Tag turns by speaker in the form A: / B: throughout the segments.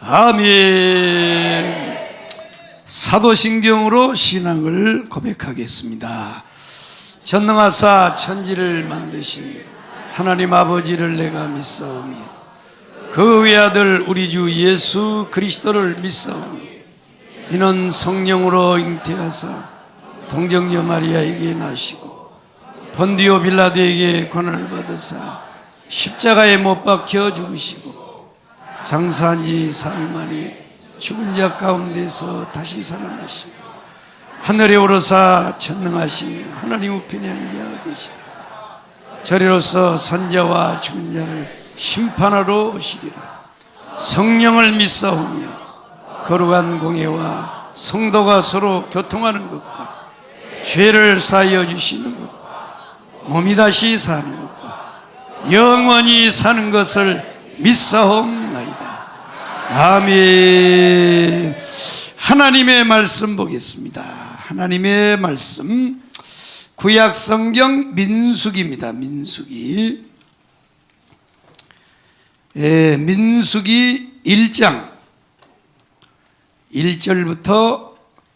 A: 아멘. 사도신경으로 신앙을 고백하겠습니다. 전능하사 천지를 만드신 하나님 아버지를 내가 믿사오며 그 외아들 우리 주 예수 그리스도를 믿사오니 이는 성령으로 잉태하사 동정녀 마리아에게 나시고 본디오 빌라도에게 고난을 받으사 십자가에 못 박혀 죽으시고 장사한 지 사흘 만에 죽은 자 가운데서 다시 살아나시고 하늘에 오르사 전능하신 하나님 우편에 앉아 계시다. 저리로서 산자와 죽은 자를 심판하러 오시리라. 성령을 믿사오며 거룩한 공예와 성도가 서로 교통하는 것과 죄를 사하여 주시는 것과 몸이 다시 사는 것과 영원히 사는 것을 믿사옵나이다. 아멘. 하나님의 말씀 보겠습니다. 하나님의 말씀 구약성경 민수기입니다. 민수기. 민수기 1장 1절부터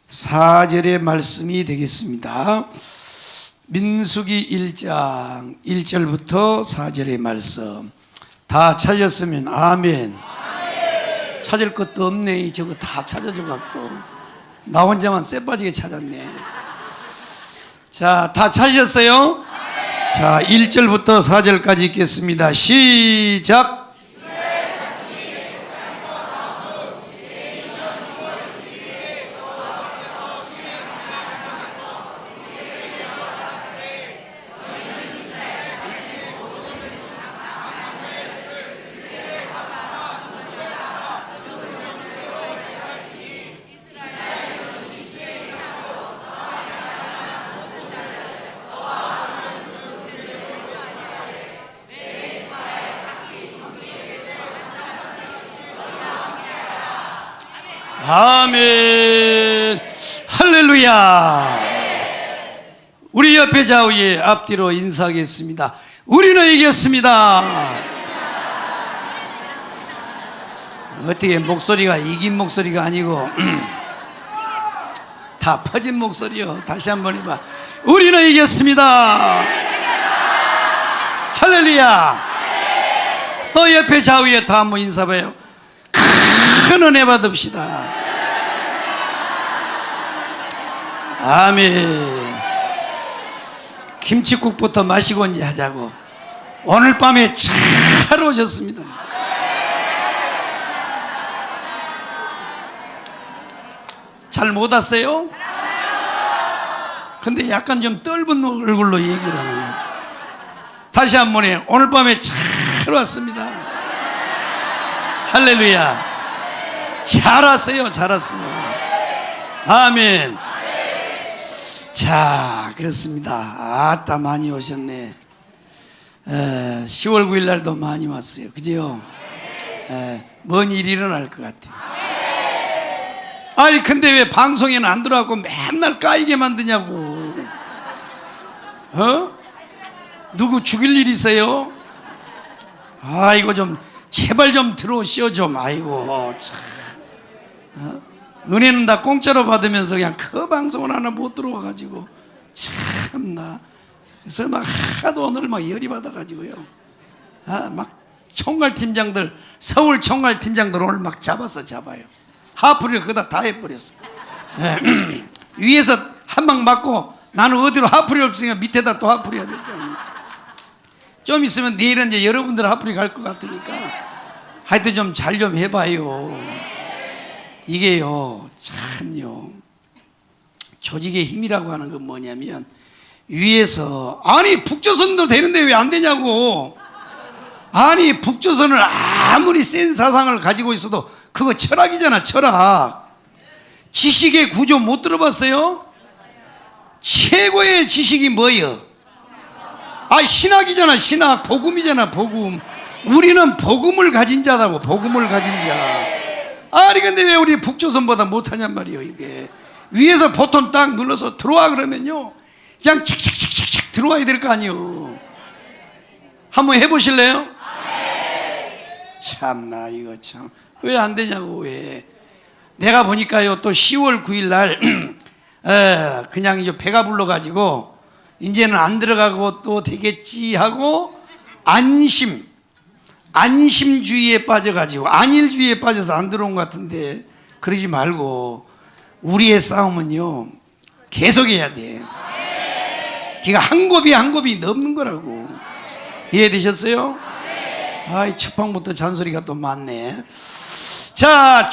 A: 4절의 말씀이 되겠습니다. 민수기 1장 1절부터 4절의 말씀 다 찾았으면 아멘. 찾을 것도 없네. 저거 다 찾아줘 갖고 나 혼자만 쎄빠지게 찾았네. 자, 다 찾으셨어요? 자, 1절부터 4절까지 읽겠습니다. 시작. 아멘. 할렐루야. 우리 옆에 좌우에 앞뒤로 인사하겠습니다. 우리는 이겼습니다. 어떻게 목소리가 이긴 목소리가 아니고 다 퍼진 목소리요. 다시 한번 해봐. 우리는 이겼습니다. 할렐루야. 또 옆에 좌우에 다 한번 인사봐요. 큰 은혜 받읍시다. 아멘. 김치국부터 마시고 이제 하자고. 오늘 밤에 잘 오셨습니다. 잘 못 왔어요? 근데 약간 좀 떫은 얼굴로 얘기를 하네요. 다시 한 번 해요. 오늘 밤에 잘 왔습니다. 할렐루야. 잘 왔어요. 잘 왔어요. 아멘. 자, 그렇습니다. 아따 많이 오셨네. 10월 9일 날도 많이 왔어요. 그죠? 뭔 일이 일어날 것 같아요. 아니 근데 왜 방송에는 안 들어가고 맨날 까이게 만드냐고. 누구 죽일 일 있어요? 아이고 좀 제발 좀 들어오시오 좀. 아이고 참. 은혜는 다 공짜로 받으면서 그냥 그 방송을 하나 못 들어와가지고 참나. 그래서 막 하도 오늘 막 열이 받아가지고요. 막 총괄팀장들, 서울 총괄팀장들 오늘 막 잡아요. 하프리를 거기다 다 해버렸어. 위에서 한 방 맞고 나는 어디로 하프리 없으니까 밑에다 또 하프리 해야 될 거 아니에요. 좀 있으면 내일은 이제 여러분들 하프리 갈 것 같으니까 하여튼 좀 잘 좀 해봐요. 이게요 참요 조직의 힘이라고 하는 건 뭐냐면 위에서 아니 북조선도 되는데 왜 안 되냐고. 아니 북조선을 아무리 센 사상을 가지고 있어도 그거 철학이잖아. 철학. 지식의 구조 못 들어봤어요? 최고의 지식이 뭐예요? 신학이잖아. 신학. 복음이잖아. 복음. 우리는 복음을 가진 자라고. 복음을 가진 자. 아니 근데 왜 우리 북조선보다 못하냔 말이에요. 이게 위에서 보통 딱 눌러서 들어와 그러면요 그냥 칙칙칙칙 들어와야 될 거 아니에요. 한번 해보실래요? 참나 이거 참 왜 안 되냐고. 왜 내가 보니까요 또 10월 9일 날 그냥 이제 배가 불러가지고 이제는 안 들어가고 또 되겠지 하고 안심주의에 빠져가지고 안일주의에 빠져서 안 들어온 것 같은데, 그러지 말고 우리의 싸움은요 계속해야 돼. 그러니까 한 곱이 한 곱이 넘는 거라고. 이해되셨어요? 아이 첫방부터 잔소리가 또 많네. 자,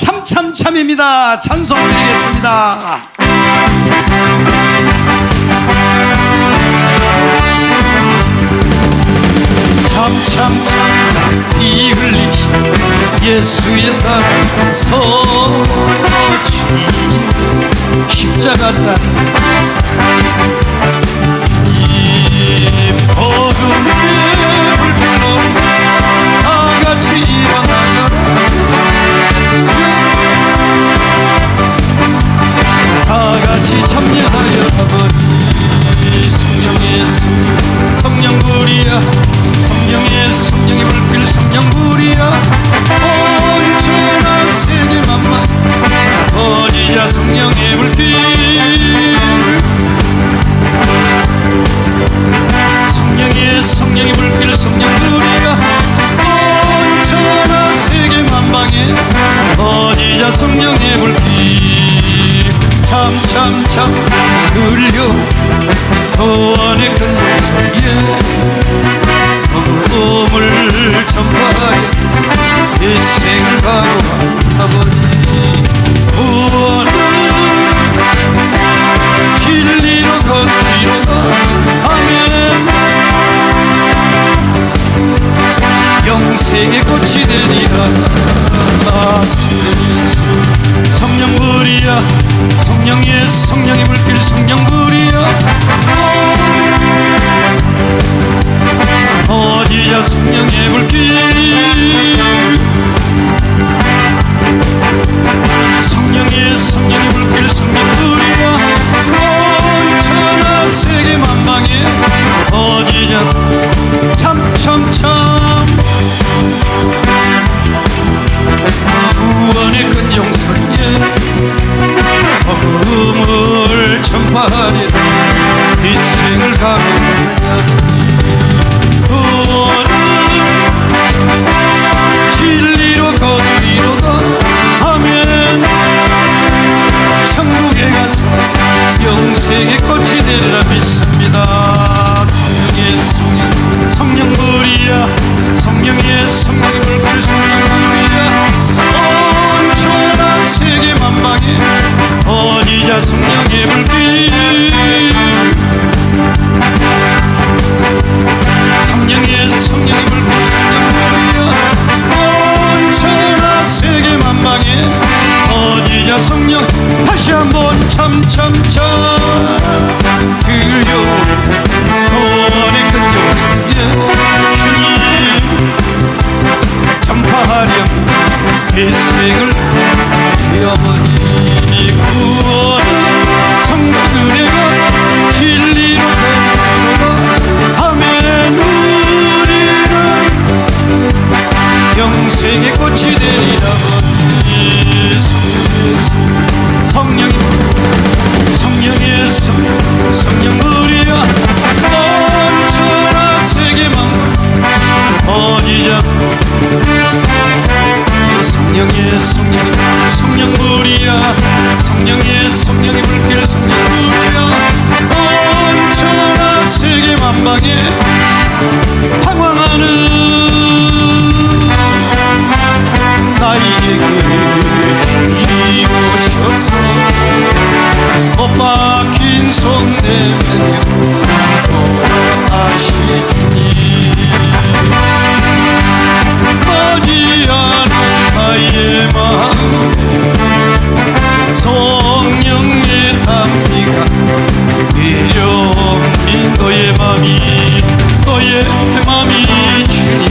A: 참입니다. 찬송 드리겠습니다. 참 이 흘리신 예수의 사랑 서러치는 십자가 따라 이 어둠의 불길로 다같이 일어나요. 다같이 참여하여 아버지 성령불이야 성령의 불길 성령불이야 온전한 세계만만 어디자 성령의 불길 성령의 불길 성령불이야 온전한 세계만방에 어디자 성령의 불길 참 흘려 도안의 큰 소리에 복음을 전파하여 일생을 각오한 아버지 구원은 진리로 거두리로다 아멘. 영생의 꽃이 되리라. 성령불이야 성령의 불길 성령불이야 어디야 성령의 불길 성령의 불길 성령불이야 온천한 세계만방에 어디냐 참 구원의 큰 용서에 복음을 전파하려 일생을 각오하느냐. 구원은 진리로 거두리로다 아멘. 천국에 가서 영생의 꽃이 되리라 믿습니다. 성령불이야 성령의 불길 성령불이야 온전한 세계만방에 어디자 성령의 불길 성령의 불길 성령불이야 온전한 세계만방에 어디자 성령 다시 한번 참 그려 구원의 큰 용서에 주님 전파하려면 일생을 피어버리 구원은 성령 은혜가 진리로 되리로다 아멘. 우리는 영생의 꽃이 되리라. 성령불이야 온전한 세계만 어디야 성령불이야 성령의 불길 성령불이야 온전한 세계만방에 방황하는 나에게 주님 오셔서 못 박힌 손 내밀며 돌아가시 주님 머지않은 나의 마음에 성령의 담비가 내려옵니 너의 맘이 주님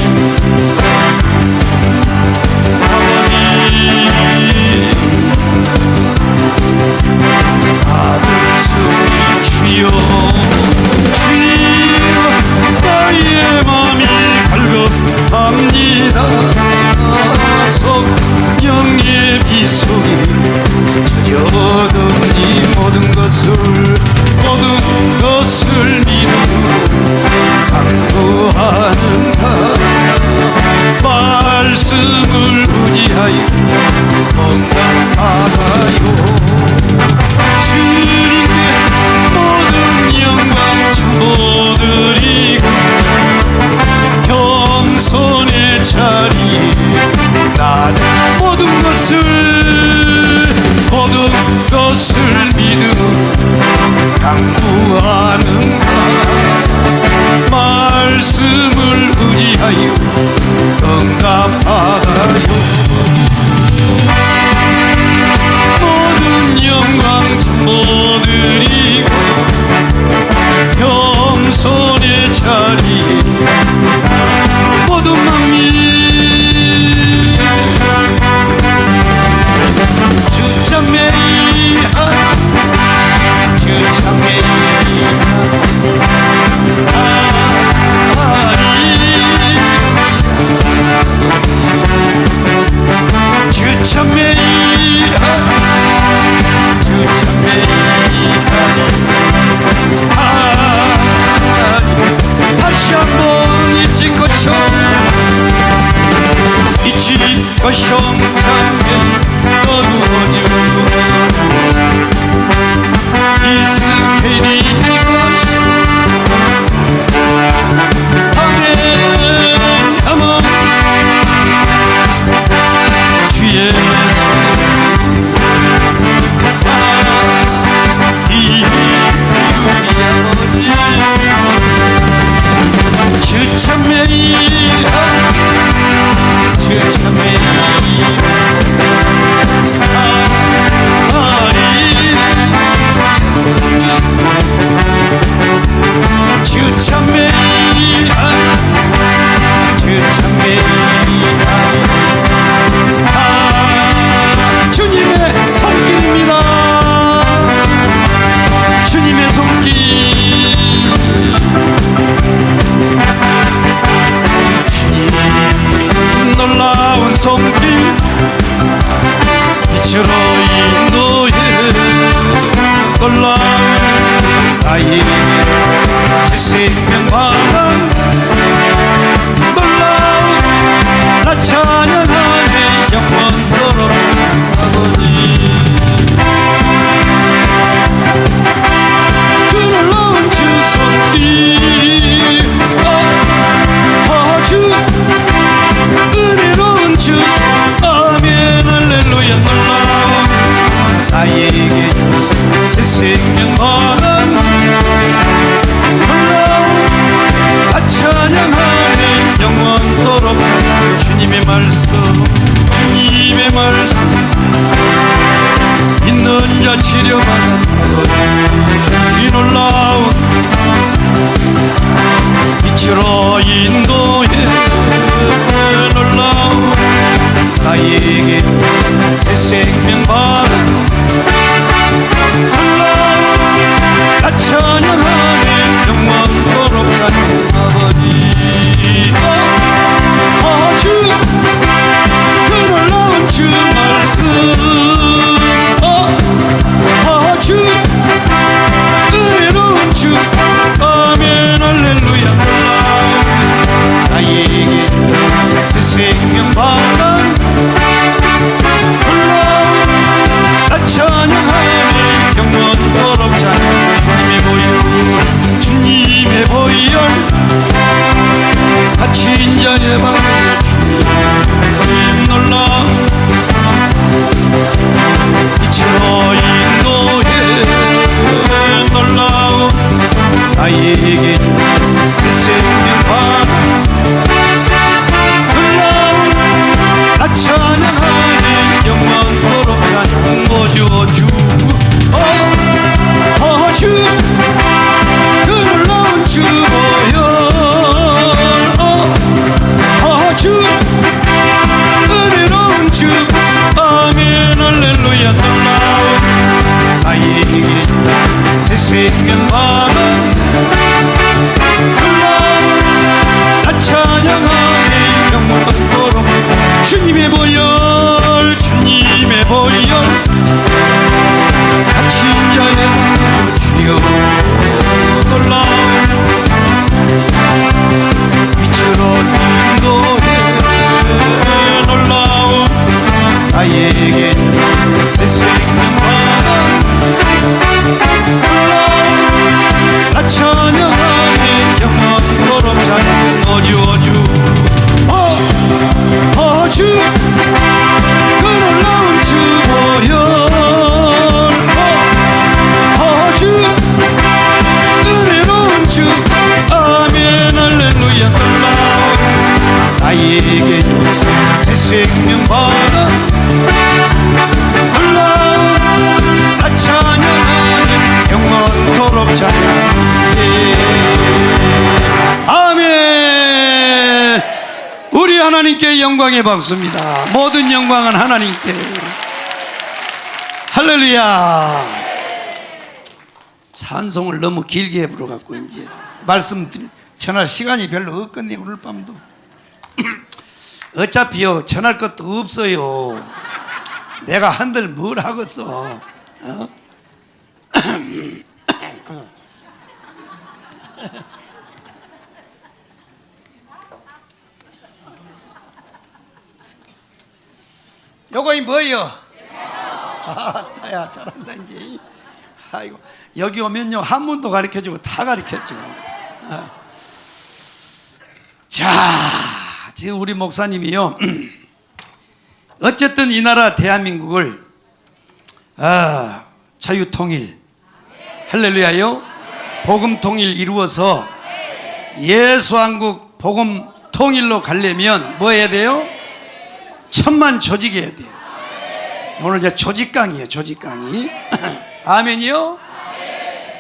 A: 말씀을 의지하여 응답받아요. 주님께 모든 영광 전부드리고 겸손의 자리 나는 모든 것을 믿음으로 강구하는가. 말씀을 의지하여 응답받아요. 모든 영광 전부드리고 겸손의 자리 모든 망리 다시 한번 잊지 거성창에 어두워지고 이스케니 것이 아멘 아멘 주 예수 주님의 손길입니다. 주님의 손길 놀라운 손길 빛으로 인도해 놀라운 나의 제 생명 방황 놀라운 나 찬양하네 영원토록 아버지. 그 놀라운 주 손길 주 은혜로운 주 아멘 할렐루야. 놀라운 나에게 제 생명 방황 놀라운 나 찬양하네 영원토록 주님의 말씀 주님의 말씀 있는 자 치료받는 이 놀라운 빛으로 인도해 놀라운 나에게 새 생명 받은 놀라운 나 찬양하네 영원토록 사는 아버지. 주 그 놀라운 주 말씀 주 은혜로운 주 아멘 할렐루야. 나에게 새 생명 받은 생명받아 흘러온 나 찬양하는 영원토록 찬양해. 아멘. 우리 하나님께 영광의 박수입니다. 모든 영광은 하나님께. 할렐루야. 찬송을 너무 길게 부르갖고 이제 말씀 전할 시간이 별로 없겠네. 오늘 밤도 어차피요 전할 것도 없어요. 내가 한들 뭘 하겠어. 요거이 뭐예요? 야 잘한다 이제. 아이고 여기 오면요 한문도 가르쳐주고 다 가르쳐주고. 자 지금 우리 목사님이요 어쨌든 이 나라 대한민국을 자유통일 할렐루야요 복음통일 이루어서 예수한국 복음통일로 가려면 뭐 해야 돼요? 천만 조직해야 돼요. 오늘 이제 조직 강의예요. 조직 강의. 아멘이요.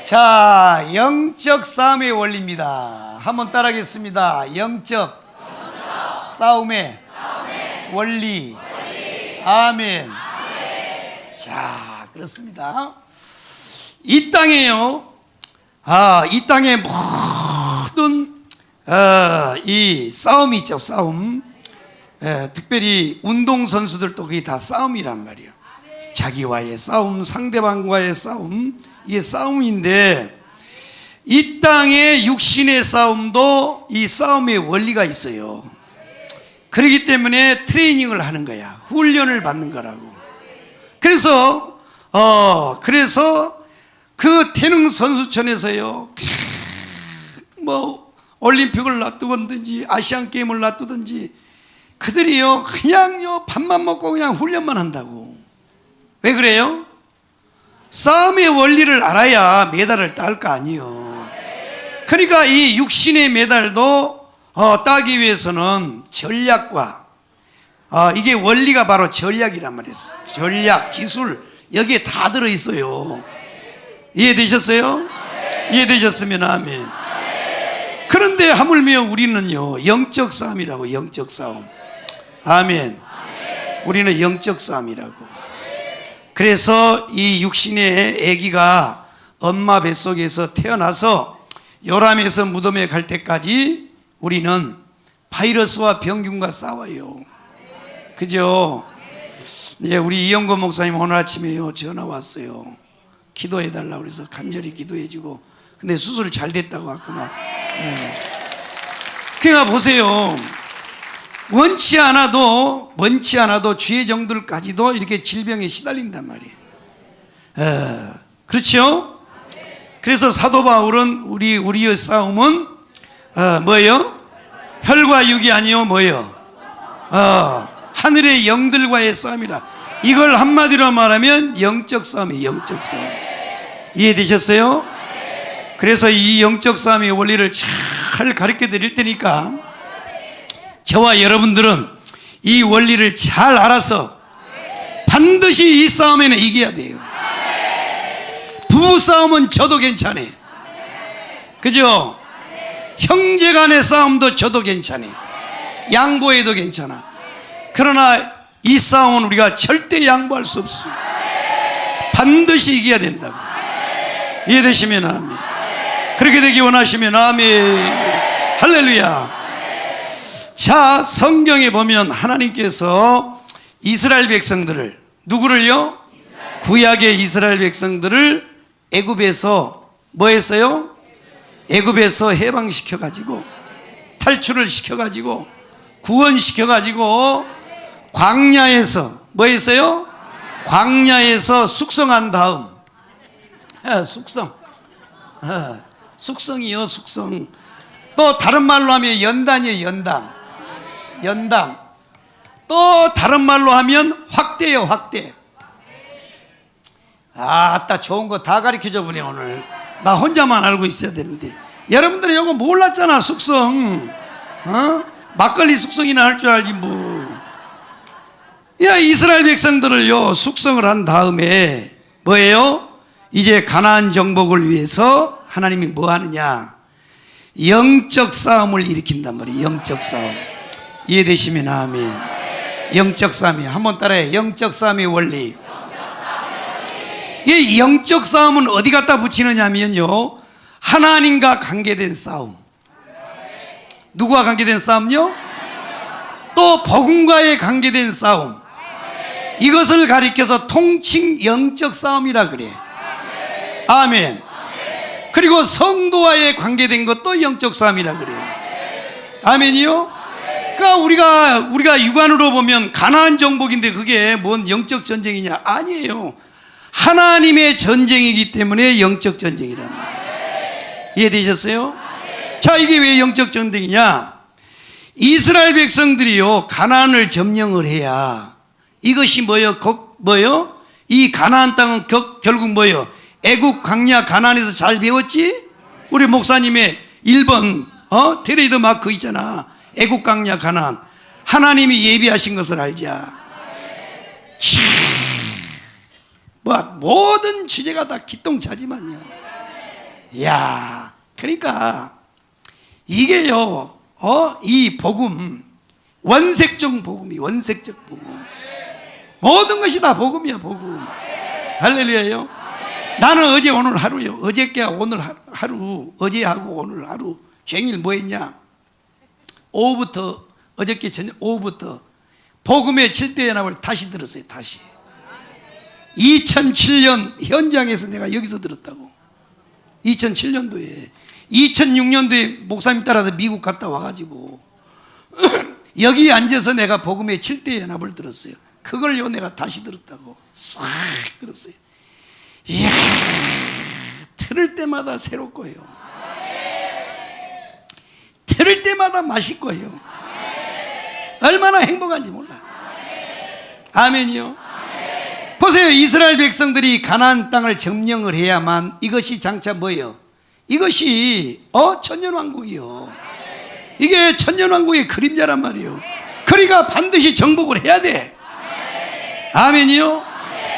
A: 자 영적 싸움의 원리입니다. 한번 따라하겠습니다. 영적 싸움의 원리. 아멘. 자 그렇습니다. 이 땅에요 이 땅에 모든 이 싸움이 있죠. 싸움. 특별히 운동선수들도 그게 다 싸움이란 말이에요. 자기와의 싸움, 상대방과의 싸움, 이게 싸움인데 이 땅의 육신의 싸움도 이 싸움의 원리가 있어요. 그렇기 때문에 트레이닝을 하는 거야. 훈련을 받는 거라고. 그래서 그 태능 선수촌에서요 뭐 올림픽을 놔두든지 아시안 게임을 놔두든지 그들이요 그냥요 밥만 먹고 그냥 훈련만 한다고. 왜 그래요? 싸움의 원리를 알아야 메달을 딸 거 아니에요. 그러니까 이 육신의 메달도 따기 위해서는 전략과 이게 원리가 바로 전략이란 말이에요. 전략, 기술 여기에 다 들어있어요. 이해되셨어요? 이해되셨으면 아멘. 그런데 하물며 우리는요 영적 싸움이라고. 영적 싸움. 아멘. 우리는 영적 싸움이라고. 그래서 이 육신의 아기가 엄마 뱃속에서 태어나서 요람에서 무덤에 갈 때까지 우리는 바이러스와 병균과 싸워요. 그죠? 네, 우리 이영거 목사님 오늘 아침에요 전화 왔어요. 기도해달라고 그래서 간절히 기도해주고. 근데 수술 잘 됐다고 왔구나. 네. 그러니까 보세요. 원치 않아도 주의 종들까지도 이렇게 질병에 시달린단 말이에요. 그렇죠? 그래서 사도 바울은 우리의 싸움은 뭐예요? 혈과 육이 아니요 뭐예요? 하늘의 영들과의 싸움이라. 이걸 한마디로 말하면 영적 싸움이에요. 영적 싸움. 이해되셨어요? 그래서 이 영적 싸움의 원리를 잘 가르쳐 드릴 테니까 저와 여러분들은 이 원리를 잘 알아서 반드시 이 싸움에는 이겨야 돼요. 부부싸움은 져도 괜찮아요. 그죠? 형제간의 싸움도 져도 괜찮아요. 양보해도 괜찮아. 그러나 이 싸움은 우리가 절대 양보할 수 없어요. 반드시 이겨야 된다고. 이해되시면 아멘. 그렇게 되기 원하시면 아멘. 할렐루야. 자 성경에 보면 하나님께서 이스라엘 백성들을 누구를요? 구약의 이스라엘 백성들을 애굽에서 뭐 했어요? 애굽에서 해방시켜 가지고 탈출을 시켜 가지고 구원시켜 가지고 광야에서 뭐 했어요? 광야에서 숙성한 다음 숙성이요 숙성. 또 다른 말로 하면 연단이에요. 연단. 또 다른 말로 하면 확대예요. 확대. 아따 좋은 거 다 가르쳐줘 보네 오늘. 나 혼자만 알고 있어야 되는데 여러분들은 이거 몰랐잖아. 숙성. 막걸리 숙성이나 할 줄 알지 뭐. 이스라엘 백성들을요 숙성을 한 다음에 뭐예요? 이제 가나안 정복을 위해서 하나님이 뭐 하느냐? 영적 싸움을 일으킨단 말이에요. 영적 싸움. 이해되시면 아멘. 영적 싸움이 한번 따라해. 영적 싸움의 원리. 이 영적 싸움은 어디 갖다 붙이느냐면요, 하나님과 관계된 싸움. 누구와 관계된 싸움요? 또 복음과의 관계된 싸움. 이것을 가리켜서 통칭 영적 싸움이라 그래. 아멘. 그리고 성도와의 관계된 것도 영적 싸움이라 그래요. 아멘이요? 그러니까 우리가 육안으로 보면 가나안 정복인데 그게 뭔 영적 전쟁이냐? 아니에요. 하나님의 전쟁이기 때문에 영적 전쟁이란 말이에요. 이해되셨어요? 자, 이게 왜 영적 전쟁이냐? 이스라엘 백성들이요 가나안을 점령을 해야 이것이 뭐요? 이 가나안 땅은 결국 뭐요? 애국 광야 가나안에서 잘 배웠지? 우리 목사님의 1번 트레이드 마크 있잖아. 애국 광야 가나안. 하나님이 예비하신 것을 알자. 모든 주제가 다 기똥차지만요. 이야, 그러니까 이게요 이 복음, 원색적 복음이 원색적 복음. 모든 것이 다 복음이야, 복음. 할렐루야요. 나는 어제 오늘 하루요. 어저께 오늘 하루, 어제하고 오늘 하루 종일 뭐 했냐? 오후부터, 어저께 저녁 오후부터 복음의 7대 연합을 다시 들었어요. 다시 2007년 현장에서 내가 여기서 들었다고. 2007년도에 2006년도에 목사님 따라서 미국 갔다 와가지고 여기 앉아서 내가 복음의 7대 연합을 들었어요. 그걸요 내가 다시 들었다고. 싹 들었어요. 이야, 들을 때마다 새롭고요, 들을 때마다 맛있고요, 얼마나 행복한지 몰라요. 아멘이요. 보세요. 이스라엘 백성들이 가나안 땅을 점령을 해야만 이것이 장차 뭐예요? 이것이 천년왕국이요. 이게 천년왕국의 그림자란 말이에요. 그러니까 반드시 정복을 해야 돼. 아멘이요.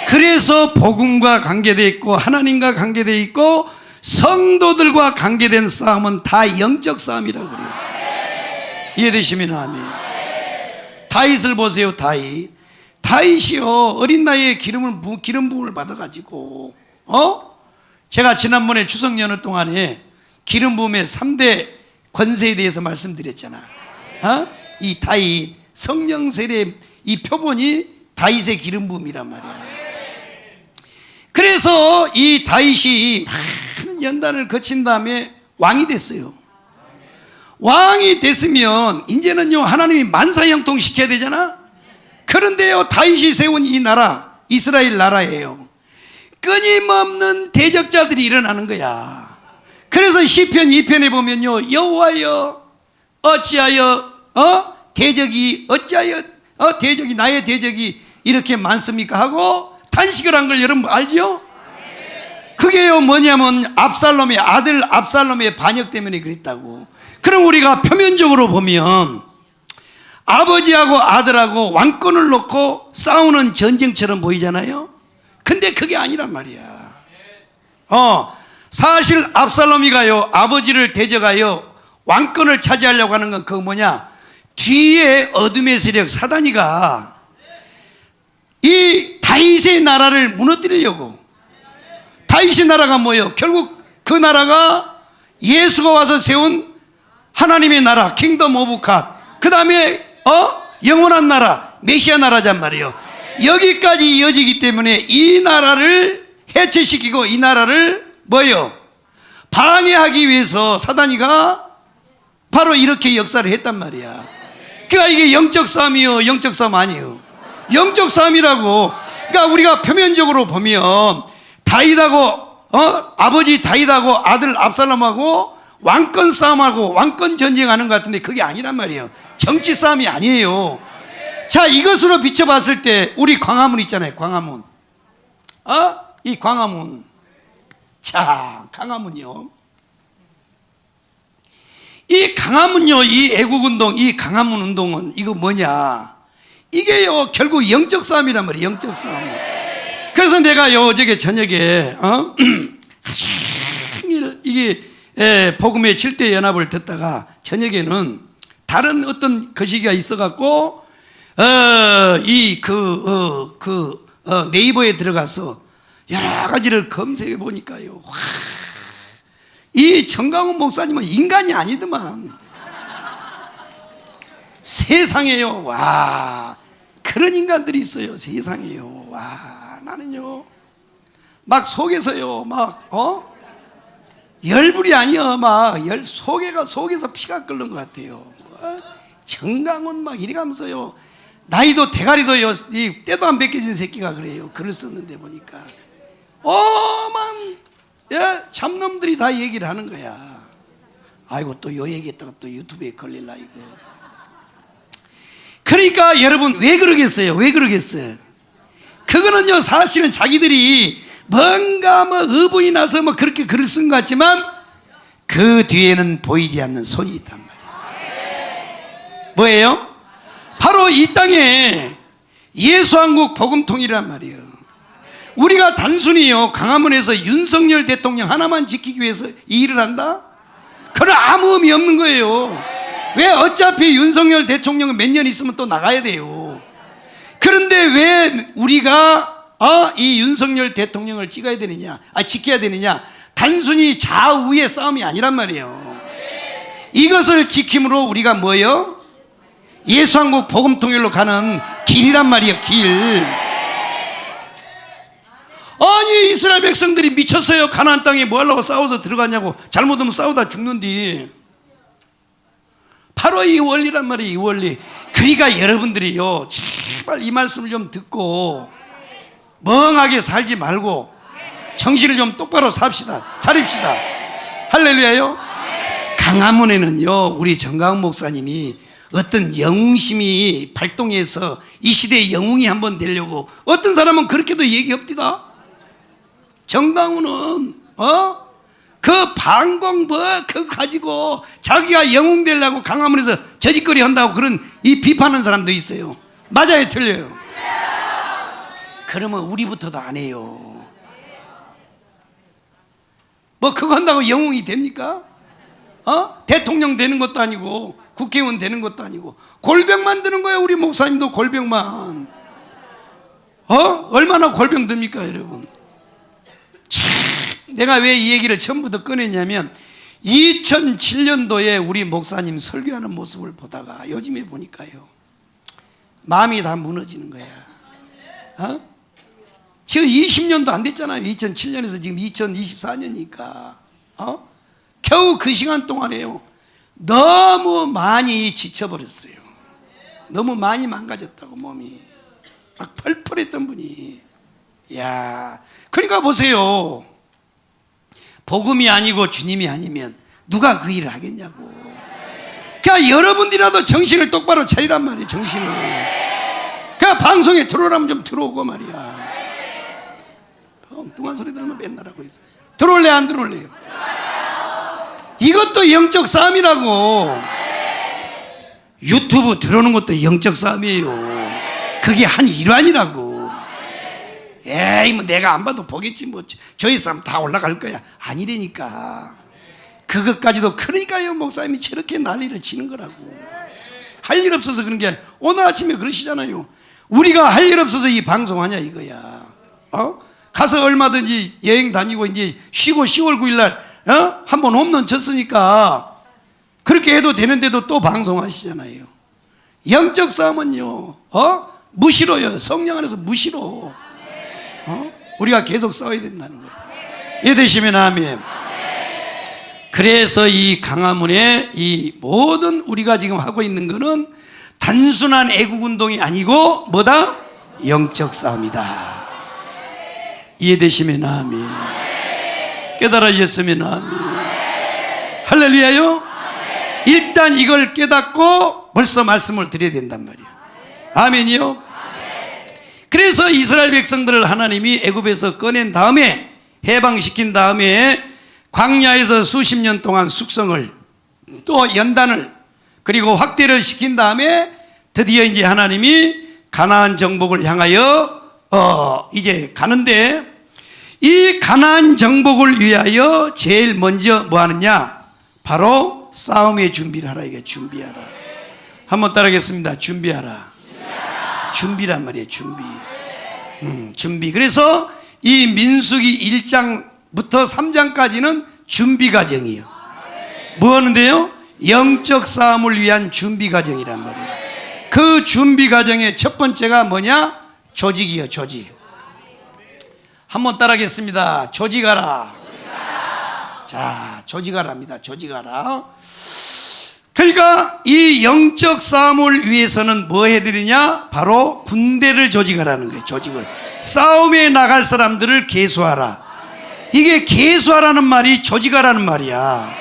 A: 그래서 복음과 관계되어 있고 하나님과 관계되어 있고 성도들과 관계된 싸움은 다 영적 싸움이라고 그래요. 이해되시면 아멘. 다윗을 보세요. 다윗이요 어린 나이에 기름 부음을 받아가지고 제가 지난번에 추석 연휴 동안에 기름 부음의 3대 권세에 대해서 말씀드렸잖아. 이 다윗 성령 세례 이 표본이 다윗의 기름 부음이란 말이야. 그래서 이 다윗이 많은 연단을 거친 다음에 왕이 됐어요. 왕이 됐으면 이제는요 하나님이 만사형통 시켜야 되잖아. 그런데요 다윗이 세운 이 나라 이스라엘 나라예요 끊임없는 대적자들이 일어나는 거야. 그래서 시편 2편에 보면요, 여호와여 어찌하여 대적이 어찌하여 대적이 나의 대적이 이렇게 많습니까 하고 탄식을 한 걸 여러분 알죠? 그게요 뭐냐면 압살롬의 아들 압살롬의 반역 때문에 그랬다고. 그럼 우리가 표면적으로 보면 아버지하고 아들하고 왕권을 놓고 싸우는 전쟁처럼 보이잖아요. 근데 그게 아니란 말이야. 사실 압살롬이가요 아버지를 대적하여 왕권을 차지하려고 하는 건 그거 뭐냐, 뒤에 어둠의 세력 사단이가 이 다윗의 나라를 무너뜨리려고. 다윗의 나라가 뭐예요? 결국 그 나라가 예수가 와서 세운 하나님의 나라 킹덤 오브 갓, 그 다음에 영원한 나라 메시아 나라란 말이에요. 여기까지 이어지기 때문에 이 나라를 해체시키고 이 나라를 뭐예요? 방해하기 위해서 사단이가 바로 이렇게 역사를 했단 말이야. 그러니까 이게 영적 싸움이요 영적 싸움 아니에요. 영적 싸움이라고. 그러니까 우리가 표면적으로 보면 다윗하고 아버지 다윗하고 아들 압살롬하고 왕권 싸움하고 왕권 전쟁하는 것 같은데 그게 아니란 말이에요. 정치 싸움이 아니에요. 자, 이것으로 비춰봤을 때 우리 광화문 있잖아요. 광화문. 이 광화문. 자, 광화문이요. 이 광화문요, 이 애국운동, 이 광화문 운동은 이거 뭐냐? 이게요 결국 영적 싸움이란 말이에요. 영적 싸움. 그래서 내가요 어저께 저녁에 이게 복음의 7대 연합을 듣다가 저녁에는 다른 어떤 거시기가 있어갖고 네이버에 들어가서 여러 가지를 검색해 보니까요, 이 정강훈 목사님은 인간이 아니더만. 세상에요, 와, 그런 인간들이 있어요. 세상에요. 와, 나는요 막 속에서요 열불이 아니여 속에서 피가 끓는 것 같아요. 정강훈 막 이래 가면서요, 나이도 대가리도요 이 때도 안 벗겨진 새끼가 그래요. 글을 썼는데 보니까 오만 잡놈들이 다 얘기를 하는 거야. 아이고 또 요 얘기했다가 또 유튜브에 걸릴라 이거. 그러니까 여러분 왜 그러겠어요? 왜 그러겠어요? 그거는요 사실은 자기들이 뭔가 의분이 나서 그렇게 글을 쓴 것 같지만 그 뒤에는 보이지 않는 손이 있단 말이에요. 뭐예요? 바로 이 땅에 예수한국 복음통이란 말이에요. 우리가 단순히요 강화문에서 윤석열 대통령 하나만 지키기 위해서 이 일을 한다? 그건 아무 의미 없는 거예요. 왜? 어차피 윤석열 대통령은 몇 년 있으면 또 나가야 돼요. 그런데 왜 우리가 이 윤석열 대통령을 지켜야 되느냐? 단순히 좌우의 싸움이 아니란 말이에요. 이것을 지킴으로 우리가 뭐예요? 예수한국 복음통일로 가는 길이란 말이에요. 길. 아니 이스라엘 백성들이 미쳤어요. 가나안 땅에 뭐 하려고 싸워서 들어가냐고. 잘못하면 싸우다 죽는디. 바로 이 원리란 말이에요. 이 원리. 그러니까 여러분들이요 제발 이 말씀을 좀 듣고 멍하게 살지 말고 정신을 좀 똑바로 삽시다. 차립시다. 할렐루야요. 강화문에는요 우리 정강훈 목사님이 어떤 영웅심이 발동해서 이 시대의 영웅이 한번 되려고, 어떤 사람은 그렇게도 얘기합니다. 정강훈은 그 방공 그거 가지고 자기가 영웅 되려고 강화문에서 저짓거리 한다고 그런 이 비판하는 사람도 있어요. 맞아요, 틀려요? 그러면 우리부터도 안 해요. 그거 한다고 영웅이 됩니까? 대통령 되는 것도 아니고 국회의원 되는 것도 아니고 골병 만드는 거예요. 우리 목사님도 골병만. 얼마나 골병 듭니까 여러분? 내가 왜 이 얘기를 처음부터 꺼냈냐면 2007년도에 우리 목사님 설교하는 모습을 보다가 요즘에 보니까요 마음이 다 무너지는 거야. 지금 20년도 안 됐잖아요. 2007년에서 지금 2024년이니까 겨우 그 시간 동안에요 너무 많이 지쳐버렸어요. 너무 많이 망가졌다고. 몸이 막 펄펄했던 분이. 야, 그러니까 보세요, 복음이 아니고 주님이 아니면 누가 그 일을 하겠냐고. 그러니까 여러분들이라도 정신을 똑바로 차리란 말이에요. 정신을. 그러니까 방송에 들어오라면 좀 들어오고 말이야. 엉뚱한 소리 들으면 맨날 하고 있어. 들어올래 안 들어올래요? 이것도 영적 싸움이라고. 유튜브 들어오는 것도 영적 싸움이에요. 그게 한 일환이라고. 에이 내가 안 봐도 보겠지 저희 싸움 다 올라갈 거야. 아니라니까. 그것까지도. 그러니까요 목사님이 저렇게 난리를 치는 거라고. 할 일 없어서 그런 게. 오늘 아침에 그러시잖아요. 우리가 할 일 없어서 이 방송하냐 이거야. 가서 얼마든지 여행 다니고 이제 쉬고 10월 9일날 한번 홈런 쳤으니까 그렇게 해도 되는데도 또 방송하시잖아요. 영적 싸움은요 무시로요. 성령 안에서 무시로. 우리가 계속 싸워야 된다는 거예요. 이해되시면 아멘. 그래서 이 강화문에 이 모든 우리가 지금 하고 있는 거는 단순한 애국운동이 아니고 뭐다? 영적 싸움이다. 이해되시면 아멘. 깨달아지셨으면 아멘. 할렐루야요. 일단 이걸 깨닫고 벌써 말씀을 드려야 된단 말이에요. 아멘이요. 그래서 이스라엘 백성들을 하나님이 애굽에서 꺼낸 다음에, 해방시킨 다음에 광야에서 수십 년 동안 숙성을 또 연단을 그리고 확대를 시킨 다음에 드디어 이제 하나님이 가나안 정복을 향하여 이제 가는데, 이 가나안 정복을 위하여 제일 먼저 뭐 하느냐? 바로 싸움의 준비를 하라. 이게 준비하라. 한번 따라하겠습니다. 준비하라. 준비란 말이에요. 준비. 준비. 그래서 이 민수기 1장부터 3장까지는 준비 과정이에요. 뭐 하는데요? 영적 싸움을 위한 준비 과정이란 말이에요. 그 준비 과정의 첫 번째가 뭐냐? 조직이요. 조직. 한번 따라하겠습니다. 조직하라. 자, 조직하라입니다. 조직하라. 그러니까 이 영적 싸움을 위해서는 뭐 해드리냐? 바로 군대를 조직하라는 거예요. 조직을. 싸움에 나갈 사람들을 계수하라. 이게 계수하라는 말이 조직하라는 말이야.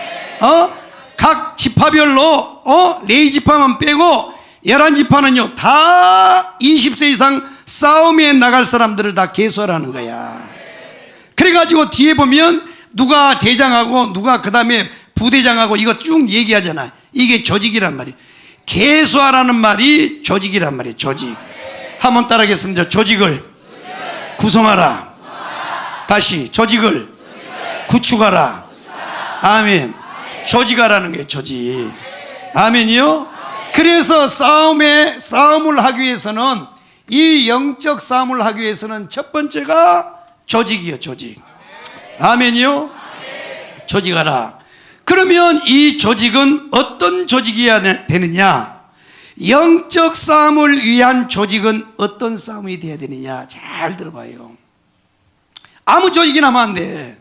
A: 각 지파별로 네 지파만 빼고 11지파는요 다 20세 이상 싸움에 나갈 사람들을 다 계수하라는 거야. 그래가지고 뒤에 보면 누가 대장하고 누가 그 다음에 부대장하고 이거 쭉 얘기하잖아. 이게 조직이란 말이에요. 계수하라는 말이 조직이란 말이에요. 조직. 한번 따라하겠습니다. 조직을 구성하라. 다시 조직을 구축하라. 아멘. 조직하라는 게 조직. 아멘이요. 그래서 싸움을 하기 위해서는, 이 영적 싸움을 하기 위해서는 첫 번째가 조직이요. 조직. 아멘이요. 조직하라. 그러면 이 조직은 어떤 조직이어야 되느냐? 영적 싸움을 위한 조직은 어떤 싸움이 되어야 되느냐? 잘 들어봐요. 아무 조직이나 하면 안 돼.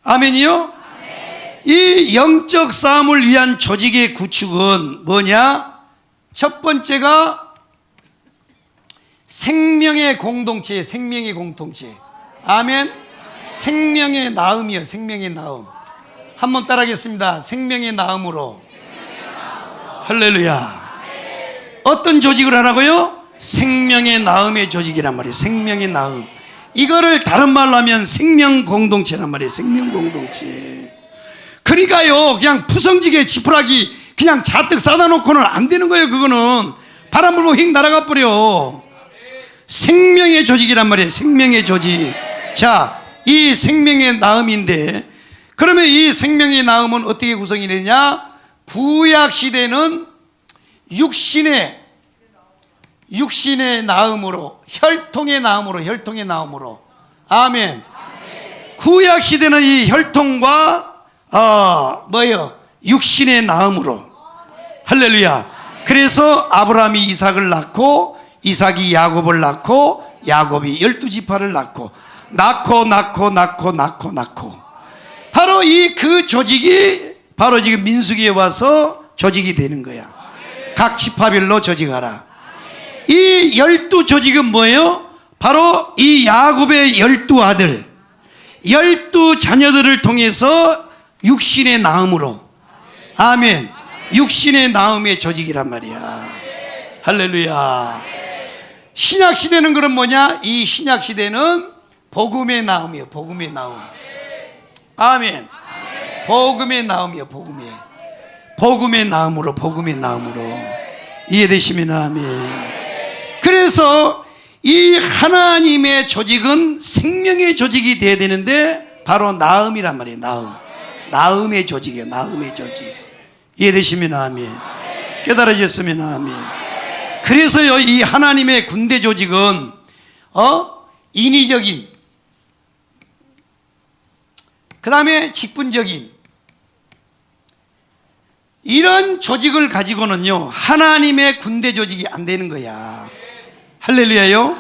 A: 아멘이요? 이 영적 싸움을 위한 조직의 구축은 뭐냐? 첫 번째가 생명의 공동체. 생명의 공동체. 아멘. 생명의 나음이요. 생명의 나음. 한번 따라하겠습니다. 생명의 나음으로. 할렐루야. 어떤 조직을 하라고요? 생명의 나음의 조직이란 말이에요. 생명의 나음. 이거를 다른 말로 하면 생명 공동체란 말이에요. 생명 공동체. 그러니까요, 그냥 푸성지게 지푸라기 그냥 잔뜩 싸다 놓고는 안 되는 거예요. 그거는 바람 불고 휙 날아가 버려. 생명의 조직이란 말이에요. 생명의 조직. 자, 이 생명의 나음인데, 그러면 이 생명의 나음은 어떻게 구성이 되냐? 구약 시대는 육신의 나음으로, 혈통의 나음으로. 아멘. 구약 시대는 이 혈통과 육신의 나음으로. 할렐루야. 그래서 아브라함이 이삭을 낳고, 이삭이 야곱을 낳고, 야곱이 12지파를 낳고, 바로 그 조직이 바로 지금 민수기에 와서 조직이 되는 거야. 각 지파별로 조직하라. 이 12조직은 뭐예요? 바로 이 야곱의 12아들, 12자녀들을 통해서 육신의 나음으로. 아멘. 육신의 나음의 조직이란 말이야. 할렐루야. 신약시대는 그럼 뭐냐? 이 신약시대는 복음의 나음이에요. 복음의 나음. 아멘. 복음의 나음이요. 복음의 나음으로. 이해되시면 아멘. 그래서 이 하나님의 조직은 생명의 조직이 돼야 되는데 바로 나음이란 말이에요. 나음의 조직이에요. 나음의 조직. 이해되시면 아멘. 깨달아졌으면 아멘. 그래서요, 이 하나님의 군대 조직은 인위적인, 그 다음에 직분적인 이런 조직을 가지고는요 하나님의 군대 조직이 안 되는 거야. 할렐루야요.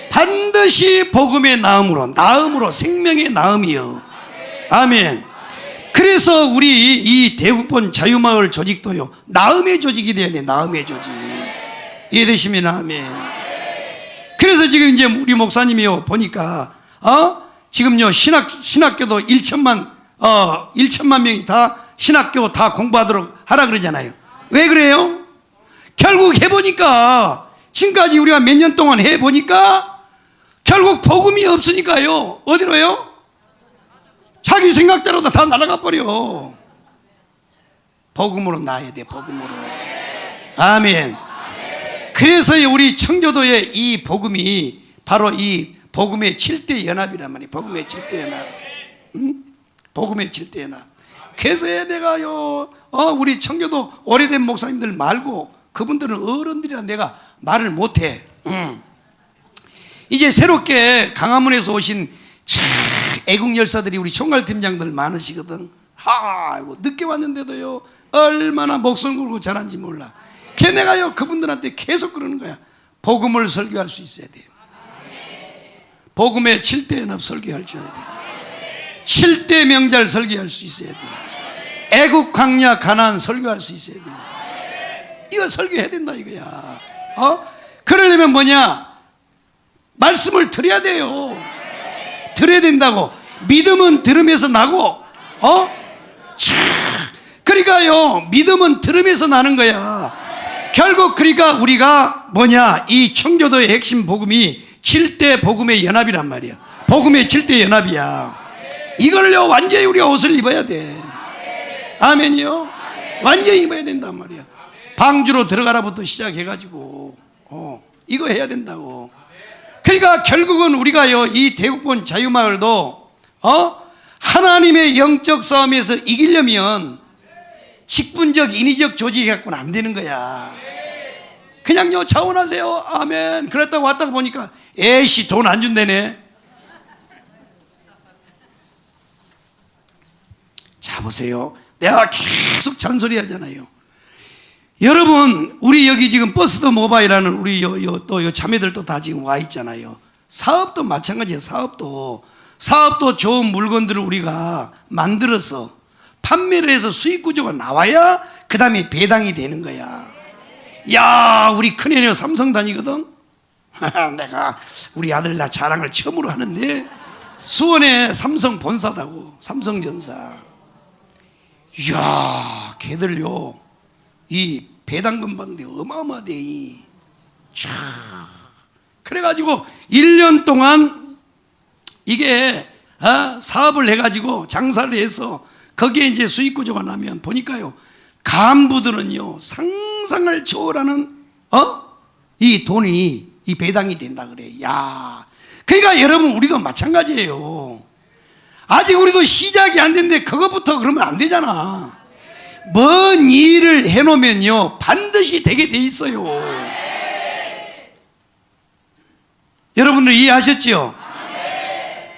A: 반드시 복음의 나음으로 생명의 나음이요. 아멘. 그래서 우리 이 대국본 자유마을 조직도요 나음의 조직이 돼야 돼. 나음의 조직. 이해되시면 아멘. 그래서 지금 이제 우리 목사님이요 보니까 지금요 신학교도 1천만 명이 다 신학교 다 공부하도록 하라 그러잖아요. 왜 그래요? 결국 해보니까, 지금까지 우리가 몇 년 동안 해보니까 결국 복음이 없으니까요 어디로요? 자기 생각대로 다 날아가 버려. 복음으로 나야 돼. 복음으로. 아멘. 그래서 우리 청교도의 이 복음이 바로 이 복음의 7대 연합이란 말이에요. 복음의 7대 연합. 복음의 7대 연합. 그래서 내가요, 우리 청교도 오래된 목사님들 말고 그분들은 어른들이라 내가 말을 못해. 이제 새롭게 강화문에서 오신 애국 열사들이 우리 총괄팀장들 많으시거든. 아이고, 늦게 왔는데도요, 얼마나 목숨 걸고 잘한지 몰라. 걔 내가요, 그분들한테 계속 그러는 거야. 복음을 설교할 수 있어야 돼요. 복음의 7대 연합 설교할 줄 알아야 돼요. 7대 명절 설교할 수 있어야 돼요. 애국 광야 가나안 설교할 수 있어야 돼요. 이거 설교해야 된다 이거야. 그러려면 뭐냐? 말씀을 들어야 돼요. 들어야 된다고. 믿음은 들음에서 나고, 그러니까요, 믿음은 들음에서 나는 거야. 결국 그러니까 우리가 뭐냐, 이 청교도의 핵심 복음이 7대 복음의 연합이란 말이야. 복음의 7대 연합이야. 이걸요 완전히 우리가 옷을 입어야 돼. 아멘이요. 완전히 입어야 된단 말이야. 방주로 들어가라부터 시작해가지고 이거 해야 된다고. 그러니까 결국은 우리가요, 이 대국본 자유마을도 하나님의 영적 싸움에서 이기려면 직분적 인위적 조직이 갖고는 안 되는 거야. 그냥요 자원하세요. 아멘. 그랬다고 왔다가 보니까 에이씨 돈 안 준다네. 자 보세요. 내가 계속 잔소리 하잖아요. 여러분, 우리 여기 지금 버스도 모바일하는 우리 또 자매들도 다 지금 와 있잖아요. 사업도 마찬가지예요. 사업도 좋은 물건들을 우리가 만들어서 판매를 해서 수익 구조가 나와야 그 다음에 배당이 되는 거야. 야, 우리 큰애는 삼성 다니거든. 내가 우리 아들 나 자랑을 처음으로 하는데 수원에 삼성 본사다고. 삼성전사. 이야, 걔들요 이 배당금 받는데 어마어마하대. 그래가지고 1년 동안 이게 사업을 해가지고 장사를 해서 거기에 이제 수익 구조가 나면 보니까요, 간부들은요 상상을 초월하는 이 돈이 이 배당이 된다 그래. 야, 그러니까 여러분 우리도 마찬가지예요. 아직 우리도 시작이 안 됐는데 그것부터 그러면 안 되잖아. 뭔 일을 해놓으면요 반드시 되게 돼 있어요. 여러분들 이해하셨죠?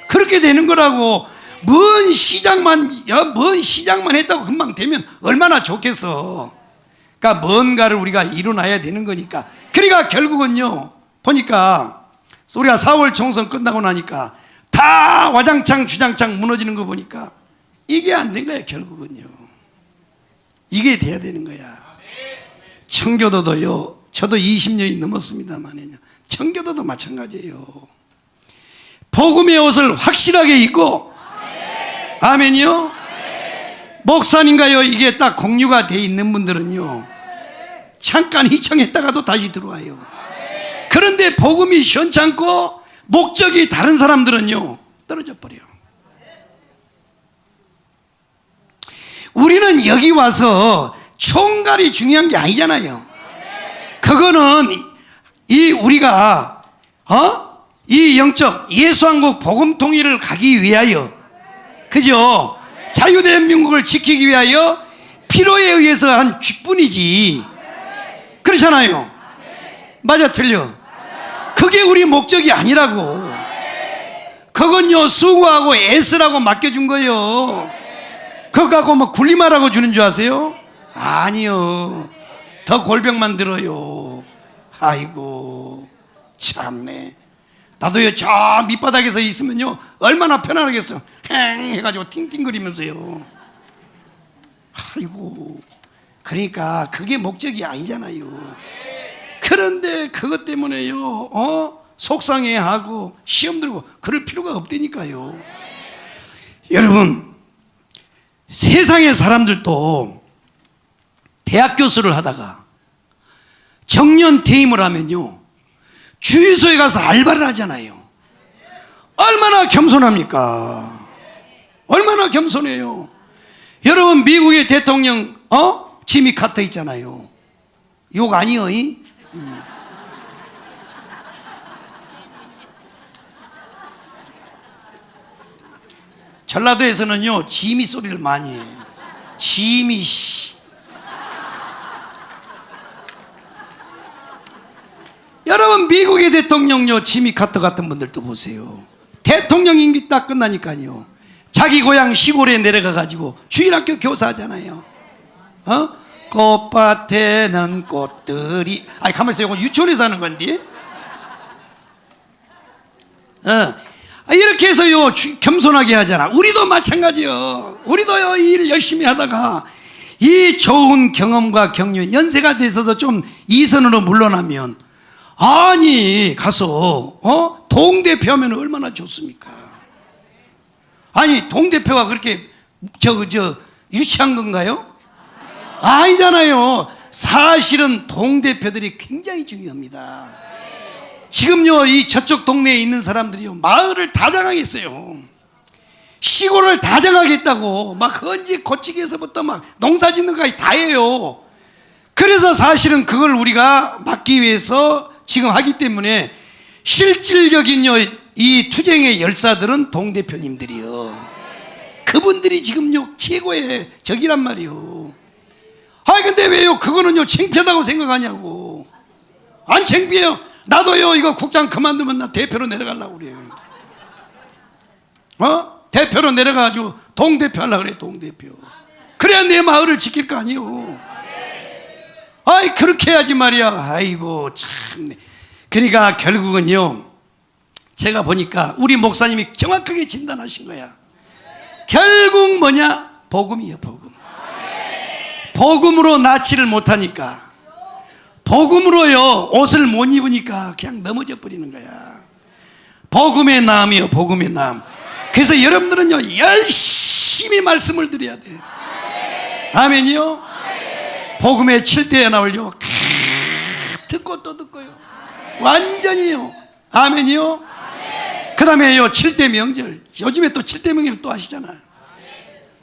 A: 그렇게 되는 거라고. 뭔 시작만 했다고 금방 되면 얼마나 좋겠어. 그러니까 뭔가를 우리가 이뤄놔야 되는 거니까. 그러니까 결국은요 보니까 우리가 4월 총선 끝나고 나니까 다 와장창 주장창 무너지는 거 보니까 이게 안 된 거야. 결국은요 이게 돼야 되는 거야. 청교도도요, 저도 20년이 넘었습니다만 청교도도 마찬가지예요. 복음의 옷을 확실하게 입고, 아멘이요. 목사님가요 이게 딱 공유가 돼 있는 분들은요 잠깐 희청했다가도 다시 들어와요. 그런데 복음이 시원찮고 목적이 다른 사람들은요 떨어져 버려. 우리는 여기 와서 총괄이 중요한 게 아니잖아요. 그거는 이 우리가 이 영적 예수한국 복음 통일을 가기 위하여, 그죠? 자유대한민국을 지키기 위하여 필요에 의해서 한 직분이지. 그렇잖아요. 맞아 틀려? 그게 우리 목적이 아니라고. 그건요 수고하고 애쓰라고 맡겨준 거예요. 그거 갖고 뭐 굴림하라고 주는 줄 아세요? 아니요, 더 골병만 들어요. 아이고 참네. 나도요 저 밑바닥에서 있으면요 얼마나 편안하겠어. 행 해가지고 팅팅거리면서요. 아이고, 그러니까 그게 목적이 아니잖아요. 그런데 그것 때문에요 속상해하고 시험 들고 그럴 필요가 없다니까요. 여러분, 세상의 사람들도 대학 교수를 하다가 정년 퇴임을 하면요 주유소에 가서 알바를 하잖아요. 얼마나 겸손합니까? 얼마나 겸손해요. 여러분, 미국의 대통령 지미 카터 있잖아요. 욕 아니요? 전라도에서는요 지미 소리를 많이 해요. 지미 씨. 여러분 미국의 대통령요 지미 카터 같은 분들도 보세요. 대통령 임기 딱 끝나니까요 자기 고향 시골에 내려가 가지고 주일학교 교사하잖아요. 꽃밭에는 꽃들이, 아니 가만히 있어요. 이거 유치원에서 하는 건데. 이렇게 해서요 겸손하게 하잖아. 우리도 마찬가지요. 우리도요 일 열심히 하다가 이 좋은 경험과 경륜, 연세가 돼서도 좀 이선으로 물러나면, 아니 가서 동대표 하면 얼마나 좋습니까? 아니 동대표가 그렇게 유치한 건가요? 아니잖아요. 사실은 동대표들이 굉장히 중요합니다. 지금요 이 저쪽 동네에 있는 사람들이요 마을을 다 장악했어요. 시골을 다 장악했다고. 막 헌지 고치기에서부터 막 농사짓는까지 다 해요. 그래서 사실은 그걸 우리가 막기 위해서 지금 하기 때문에 실질적인요 이 투쟁의 열사들은 동대표님들이요. 그분들이 지금요 최고의 적이란 말이요. 근데 왜요 그거는요 창피하다고 생각하냐고. 안 창피해요. 나도요 이거 국장 그만두면 나 대표로 내려가려고 그래요. 대표로 내려가가지고 동대표 하려고 그래. 동대표. 그래야 내 마을을 지킬 거 아니요. 그렇게 해야지 말이야. 아이고 참. 그러니까 결국은요 제가 보니까 우리 목사님이 정확하게 진단하신 거야. 결국 뭐냐? 복음이에요. 복음. 복음으로 낫지를 못하니까, 복음으로요 옷을 못 입으니까 그냥 넘어져 버리는 거야. 복음의 나음이요. 복음의 나음. 그래서 여러분들은요 열심히 말씀을 드려야 돼. 아멘이요. 복음의 7대에 나올요 듣고 또 듣고요 완전히요. 아멘이요. 그 다음에요 7대 명절. 요즘에 또 7대 명절 또 하시잖아요.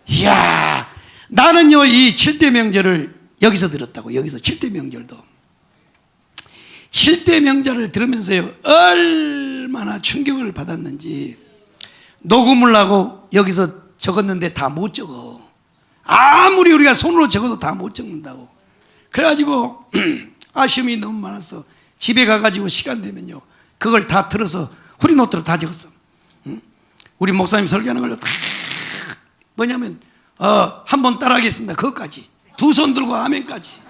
A: 이야, 나는요 이 7대 명절을 여기서 들었다고. 여기서 7대 명절도 7대 명절을 들으면서요 얼마나 충격을 받았는지. 녹음을 하고 여기서 적었는데 다 못 적어. 아무리 우리가 손으로 적어도 다 못 적는다고. 그래가지고 아쉬움이 너무 많아서 집에 가가지고 시간 되면요 그걸 다 들어서 후리노트로 다 적었어. 우리 목사님 설교하는 걸로 다 뭐냐면 한번 따라하겠습니다. 그것까지 두 손 들고 아멘까지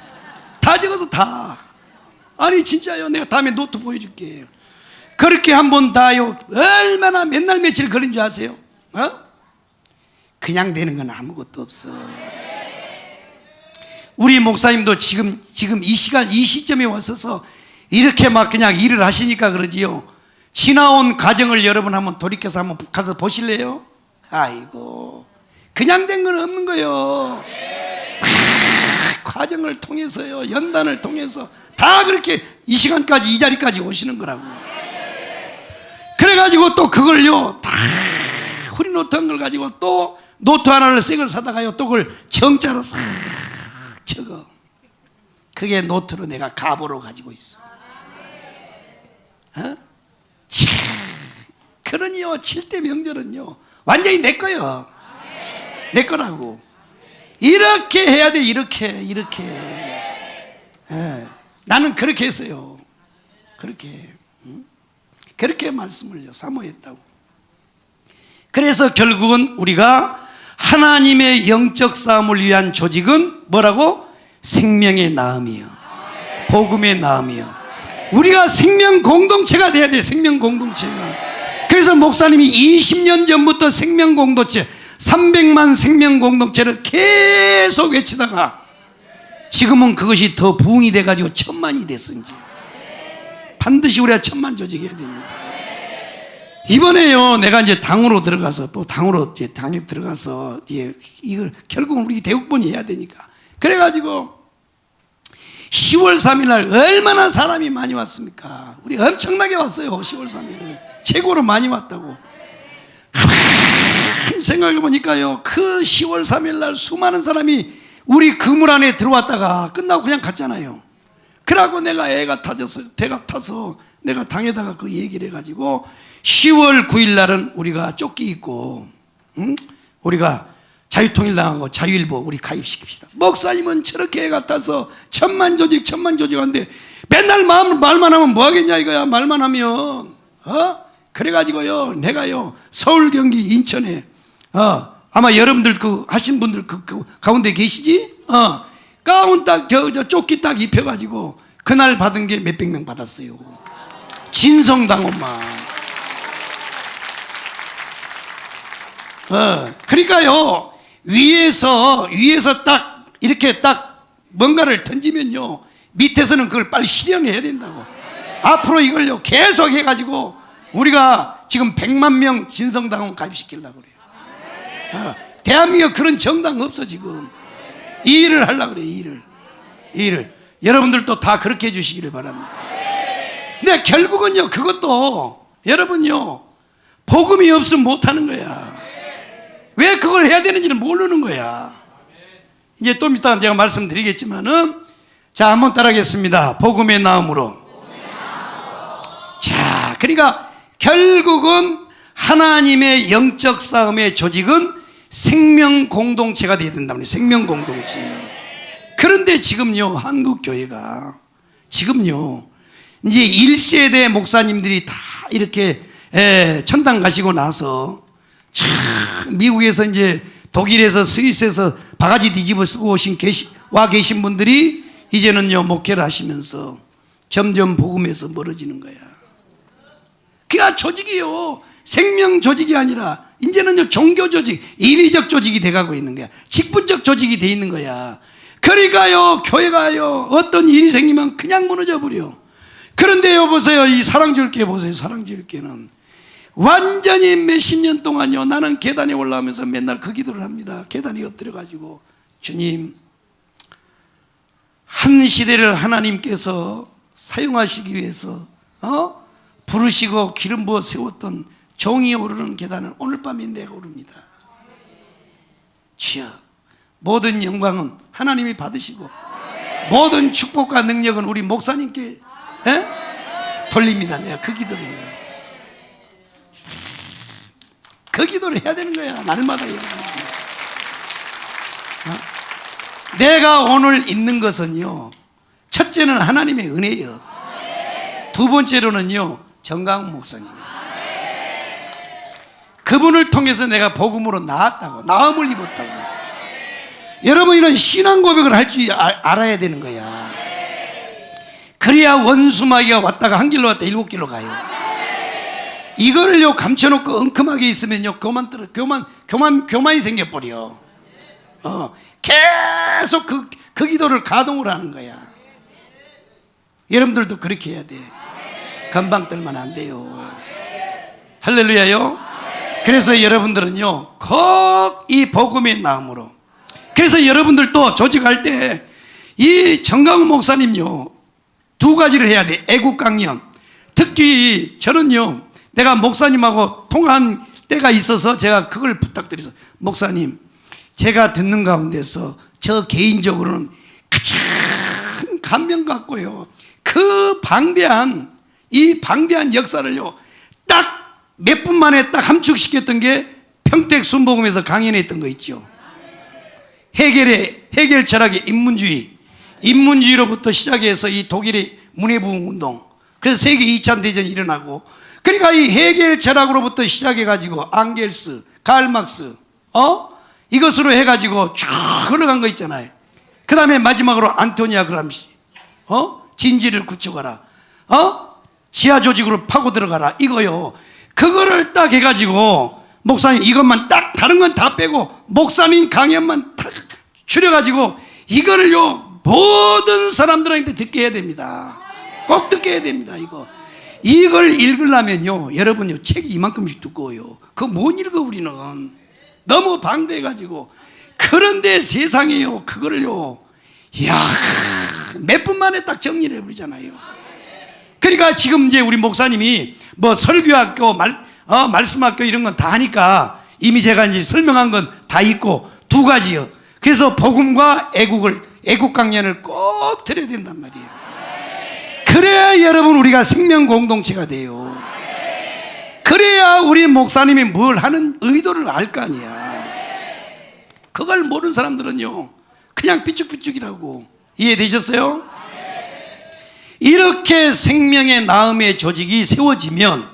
A: 다 적어서 다. 아니 진짜요. 내가 다음에 노트 보여줄게. 그렇게 한번 다요 얼마나 맨날 며칠 걸린 줄 아세요? 그냥 되는 건 아무것도 없어. 우리 목사님도 지금 이 시간 이 시점에 왔어서 이렇게 막 그냥 일을 하시니까 그러지요. 지나온 과정을 여러분 한번 돌이켜서 한번 가서 보실래요? 아이고 그냥 된 건 없는 거예요. 과정을 통해서요 연단을 통해서 다 그렇게 이 시간까지 이 자리까지 오시는 거라고. 그래가지고 또 그걸요 다 후리노트 한 걸 가지고 또 노트 하나를 새 걸 사다가요 또 그걸 정자로 싹 적어. 그게 노트로 내가 가보로 가지고 있어. 그러니요 7대 명절은요 완전히 내 거요. 내 거라고. 이렇게 해야 돼. 이렇게 나는 그렇게 했어요. 그렇게 말씀을요 사모했다고. 그래서 결국은 우리가 하나님의 영적 싸움을 위한 조직은 뭐라고? 생명의 나음이요 복음의 나음이요. 우리가 생명 공동체가 돼야 돼. 생명 공동체가. 그래서 목사님이 20년 전부터 생명 공동체 300만 생명 공동체를 계속 외치다가 지금은 그것이 더 부흥이 돼가지고 1000만이 됐어. 이제 반드시 우리가 1000만 조직해야 됩니다. 이번에요 내가 이제 당으로 들어가서 또 당으로 이제 당에 들어가서 이걸 결국은 우리 대국본이 해야 되니까. 그래가지고 10월 3일 날 얼마나 사람이 많이 왔습니까? 우리 엄청나게 왔어요. 10월 3일에 최고로 많이 왔다고. 생각해 보니까요 그 10월 3일 날 수많은 사람이 우리 그물 안에 들어왔다가 끝나고 그냥 갔잖아요. 그러고 내가 애가 타서 내가 당에다가 그 얘기를 해가지고 10월 9일 날은 우리가 조끼 입고 우리가 자유통일당하고 자유일보 우리 가입시킵시다. 목사님은 저렇게 애 같아서 천만조직 한데 맨날 말만 하면 뭐 하겠냐 이거야. 말만 하면 그래가지고요 내가요 서울 경기 인천에 아마 여러분들 그 하신 분들 그 가운데 계시지? 가운 딱 저 조끼 딱 입혀가지고 그날 받은 게 몇백 명 받았어요. 진성당원만. 그러니까요 위에서 딱 이렇게 딱 뭔가를 던지면요 밑에서는 그걸 빨리 실현해야 된다고. 앞으로 이걸요 계속 해가지고 우리가 지금 100만 명 진성당원 가입시키려고 그래요. 대한민국 그런 정당 없어 지금. 이 일을 하려고 그래요. 이 일을 여러분들도 다 그렇게 해주시기를 바랍니다. 근데 결국은요 그것도 여러분요 복음이 없으면 못하는 거야. 왜 그걸 해야 되는지를 모르는 거야. 이제 좀 이따 제가 말씀드리겠지만은 자 한번 따라하겠습니다. 복음의 나음으로. 자 그러니까 결국은 하나님의 영적 싸움의 조직은 생명 공동체가 되어야 된답니다. 생명 공동체. 그런데 지금요 한국 교회가 지금요 이제 1세대 목사님들이 다 이렇게 천당 가시고 나서 참 미국에서 이제 독일에서 스위스에서 바가지 뒤집어 쓰고 와 계신 분들이 이제는요 목회를 하시면서 점점 복음에서 멀어지는 거야. 그게 조직이요 생명 조직이 아니라 이제는요 종교 조직, 인위적 조직이 돼가고 있는 거야. 직분적 조직이 돼 있는 거야. 그러니까요 교회가요 어떤 일이 생기면 그냥 무너져 버려. 그런데요 보세요 이 사랑줄게 보세요. 사랑줄게는 완전히 몇십 년 동안요 나는 계단에 올라오면서 맨날 그 기도를 합니다. 계단에 엎드려 가지고 주님 한 시대를 하나님께서 사용하시기 위해서 부르시고 기름 부어 세웠던 종이 오르는 계단을 오늘 밤에 내가 오릅니다. 주여 모든 영광은 하나님이 받으시고 모든 축복과 능력은 우리 목사님께 돌립니다. 내가 그 기도를 해요. 그 기도를 해야 되는 거야. 날마다 해야 되는 거야. 내가 오늘 있는 것은요 첫째는 하나님의 은혜예요. 두 번째로는요 정강 목사님. 그분을 통해서 내가 복음으로 나았다고, 나음을 입었다고. 여러분 이런 신앙 고백을 할 줄 알아야 되는 거야. 그래야 원수마귀가 왔다가 한 길로 왔다 7길로 가요. 이거를요 감춰놓고 엉큼하게 있으면요 교만이 생겨버려. 계속 그 기도를 가동을 하는 거야. 여러분들도 그렇게 해야 돼. 금방 떨면 안 돼요. 할렐루야요. 그래서 여러분들은요 꼭 이 복음의 마음으로. 그래서 여러분들도 조직할 때 이 정강훈 목사님요 2가지를 해야 돼. 애국 강연. 특히 저는요 내가 목사님하고 통화한 때가 있어서 제가 그걸 부탁드려서 목사님 제가 듣는 가운데서 저 개인적으로는 가장 감명 갖고요 그 방대한 역사를요 딱 몇 분 만에 딱 함축시켰던 게 평택 순복음에서 강연했던 거 있죠. 해결 철학의 인문주의로부터 시작해서 이 독일의 문해부흥 운동, 그래서 세계 2차 대전이 일어나고, 그러니까 이 해결 철학으로부터 시작해가지고 앙겔스, karl-Marx 이것으로 해가지고 쭉 흘러간 거 있잖아요. 그 다음에 마지막으로 안토니아 그람시 진지를 구축하라, 지하 조직으로 파고 들어가라, 이거요. 그거를 딱 해가지고 목사님 이것만 딱 다른 건 다 빼고 목사님 강연만 딱 줄여가지고 이거를요 모든 사람들한테 듣게 해야 됩니다. 꼭 듣게 해야 됩니다. 이걸 읽으려면요 여러분요 책이 이만큼씩 두꺼워요. 그거 못 읽어. 우리는 너무 방대해가지고. 그런데 세상에요 그거를요 몇 분 만에 딱 정리를 해버리잖아요. 그러니까 지금 이제 우리 목사님이 뭐 설교학교 말씀학교 이런 건 다 하니까 이미 제가 이제 설명한 건 다 있고 2가지요. 그래서 복음과 애국 강연을 꼭 들어야 된단 말이에요. 그래야 여러분 우리가 생명 공동체가 돼요. 그래야 우리 목사님이 뭘 하는 의도를 알 거 아니야. 그걸 모르는 사람들은요 그냥 삐죽삐죽이라고. 이해되셨어요? 이렇게 생명의 나음의 조직이 세워지면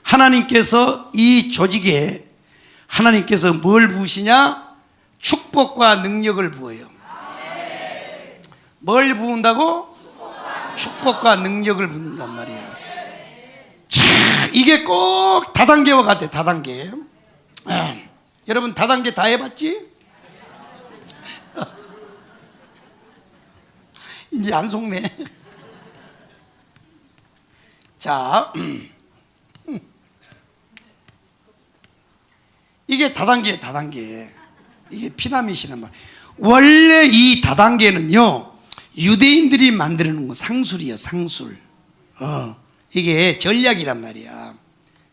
A: 하나님께서 이 조직에 하나님께서 뭘 부으시냐? 축복과 능력을 부어요. 뭘 부은다고? 축복과 능력을 붓는단 말이에요. 자, 이게 꼭 다단계와 같아. 다단계. 여러분 다단계 다 해봤지? 이제 안 속네. 자, 이게 다단계예요. 다단계. 이게 피라미드란 말. 원래 이 다단계는요 유대인들이 만들어 놓은 거 상술이에요. 상술. 이게 전략이란 말이야.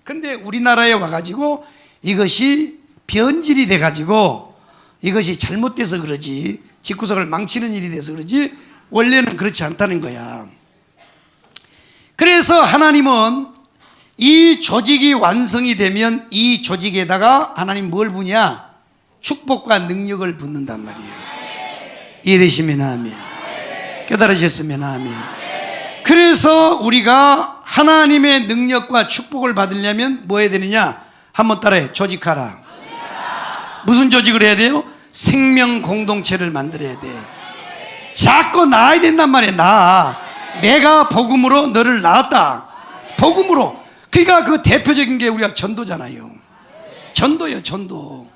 A: 근데 우리나라에 와가지고 이것이 변질이 돼가지고 이것이 잘못돼서 그러지, 집구석을 망치는 일이 돼서 그러지 원래는 그렇지 않다는 거야. 그래서 하나님은 이 조직이 완성이 되면 이 조직에다가 하나님 뭘 부냐? 축복과 능력을 붓는단 말이에요. 이해되시면 아멘. 깨달으셨으면 아멘. 그래서 우리가 하나님의 능력과 축복을 받으려면 뭐 해야 되느냐? 한번 따라해. 조직하라. 무슨 조직을 해야 돼요? 생명 공동체를 만들어야 돼. 자꾸 낳아야 된단 말이야. 내가 복음으로 너를 낳았다. 복음으로. 그러니까 그 대표적인 게 우리가 전도잖아요. 전도예요. 전도.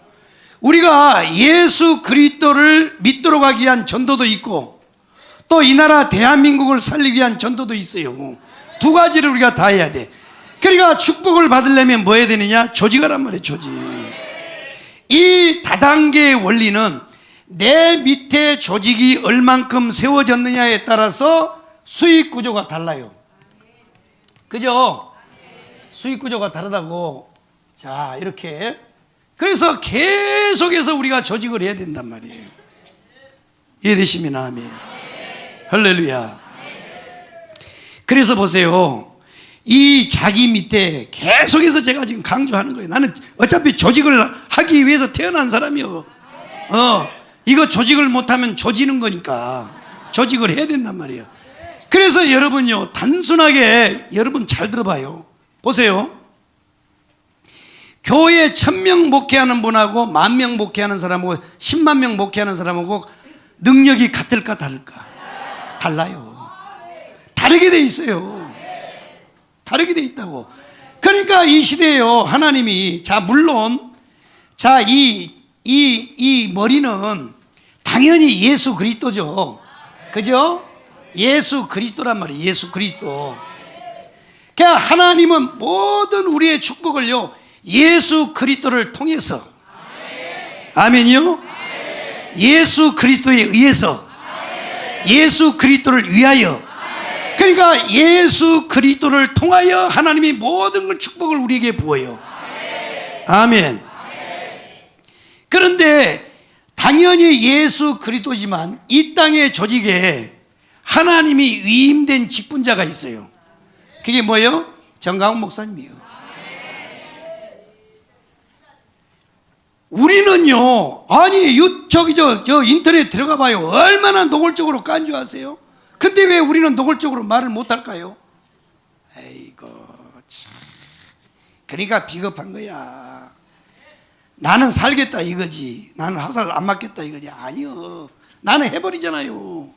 A: 우리가 예수 그리스도를 믿도록 하기 위한 전도도 있고 또 이 나라 대한민국을 살리기 위한 전도도 있어요. 두 가지를 우리가 다 해야 돼. 그러니까 축복을 받으려면 뭐 해야 되느냐? 조직하란 말이에요. 조직. 이 다단계의 원리는 내 밑에 조직이 얼만큼 세워졌느냐에 따라서 수익 구조가 달라요. 그죠? 수익 구조가 다르다고. 자, 이렇게. 그래서 계속해서 우리가 조직을 해야 된단 말이에요. 이해되시면 아멘. 할렐루야. 그래서 보세요. 이 자기 밑에 계속해서 제가 지금 강조하는 거예요. 나는 어차피 조직을 하기 위해서 태어난 사람이요. 이거 조직을 못하면 조지는 거니까 조직을 해야 된단 말이에요. 그래서 여러분요, 단순하게 여러분 잘 들어봐요. 보세요. 교회 1000명 목회하는 분하고 10,000명 목회하는 사람하고 10만 명 목회하는 사람하고 능력이 같을까 다를까? 달라요. 다르게 돼 있어요. 다르게 돼 있다고. 그러니까 이 시대에요, 하나님이, 자, 물론, 자, 이 머리는 당연히 예수 그리스도죠. 그죠? 예수 그리스도란 말이에요. 예수 그리스도. 그러니까 하나님은 모든 우리의 축복을요, 예수 그리스도를 통해서. 아멘이요? 예수 그리스도에 의해서. 예수 그리스도를 위하여. 그러니까 예수 그리스도를 통하여 하나님이 모든 걸 축복을 우리에게 부어요. 아멘. 그런데 당연히 예수 그리스도지만 이 땅의 조직에 하나님이 위임된 직분자가 있어요. 그게 뭐예요? 정강훈 목사님이요. 우리는요, 아니 저 인터넷 들어가 봐요. 얼마나 노골적으로 깐주하세요. 근데 왜 우리는 노골적으로 말을 못할까요? 에이고 참. 그러니까 비겁한 거야. 나는 살겠다 이거지, 나는 화살 안 맞겠다 이거지. 아니요, 나는 해버리잖아요.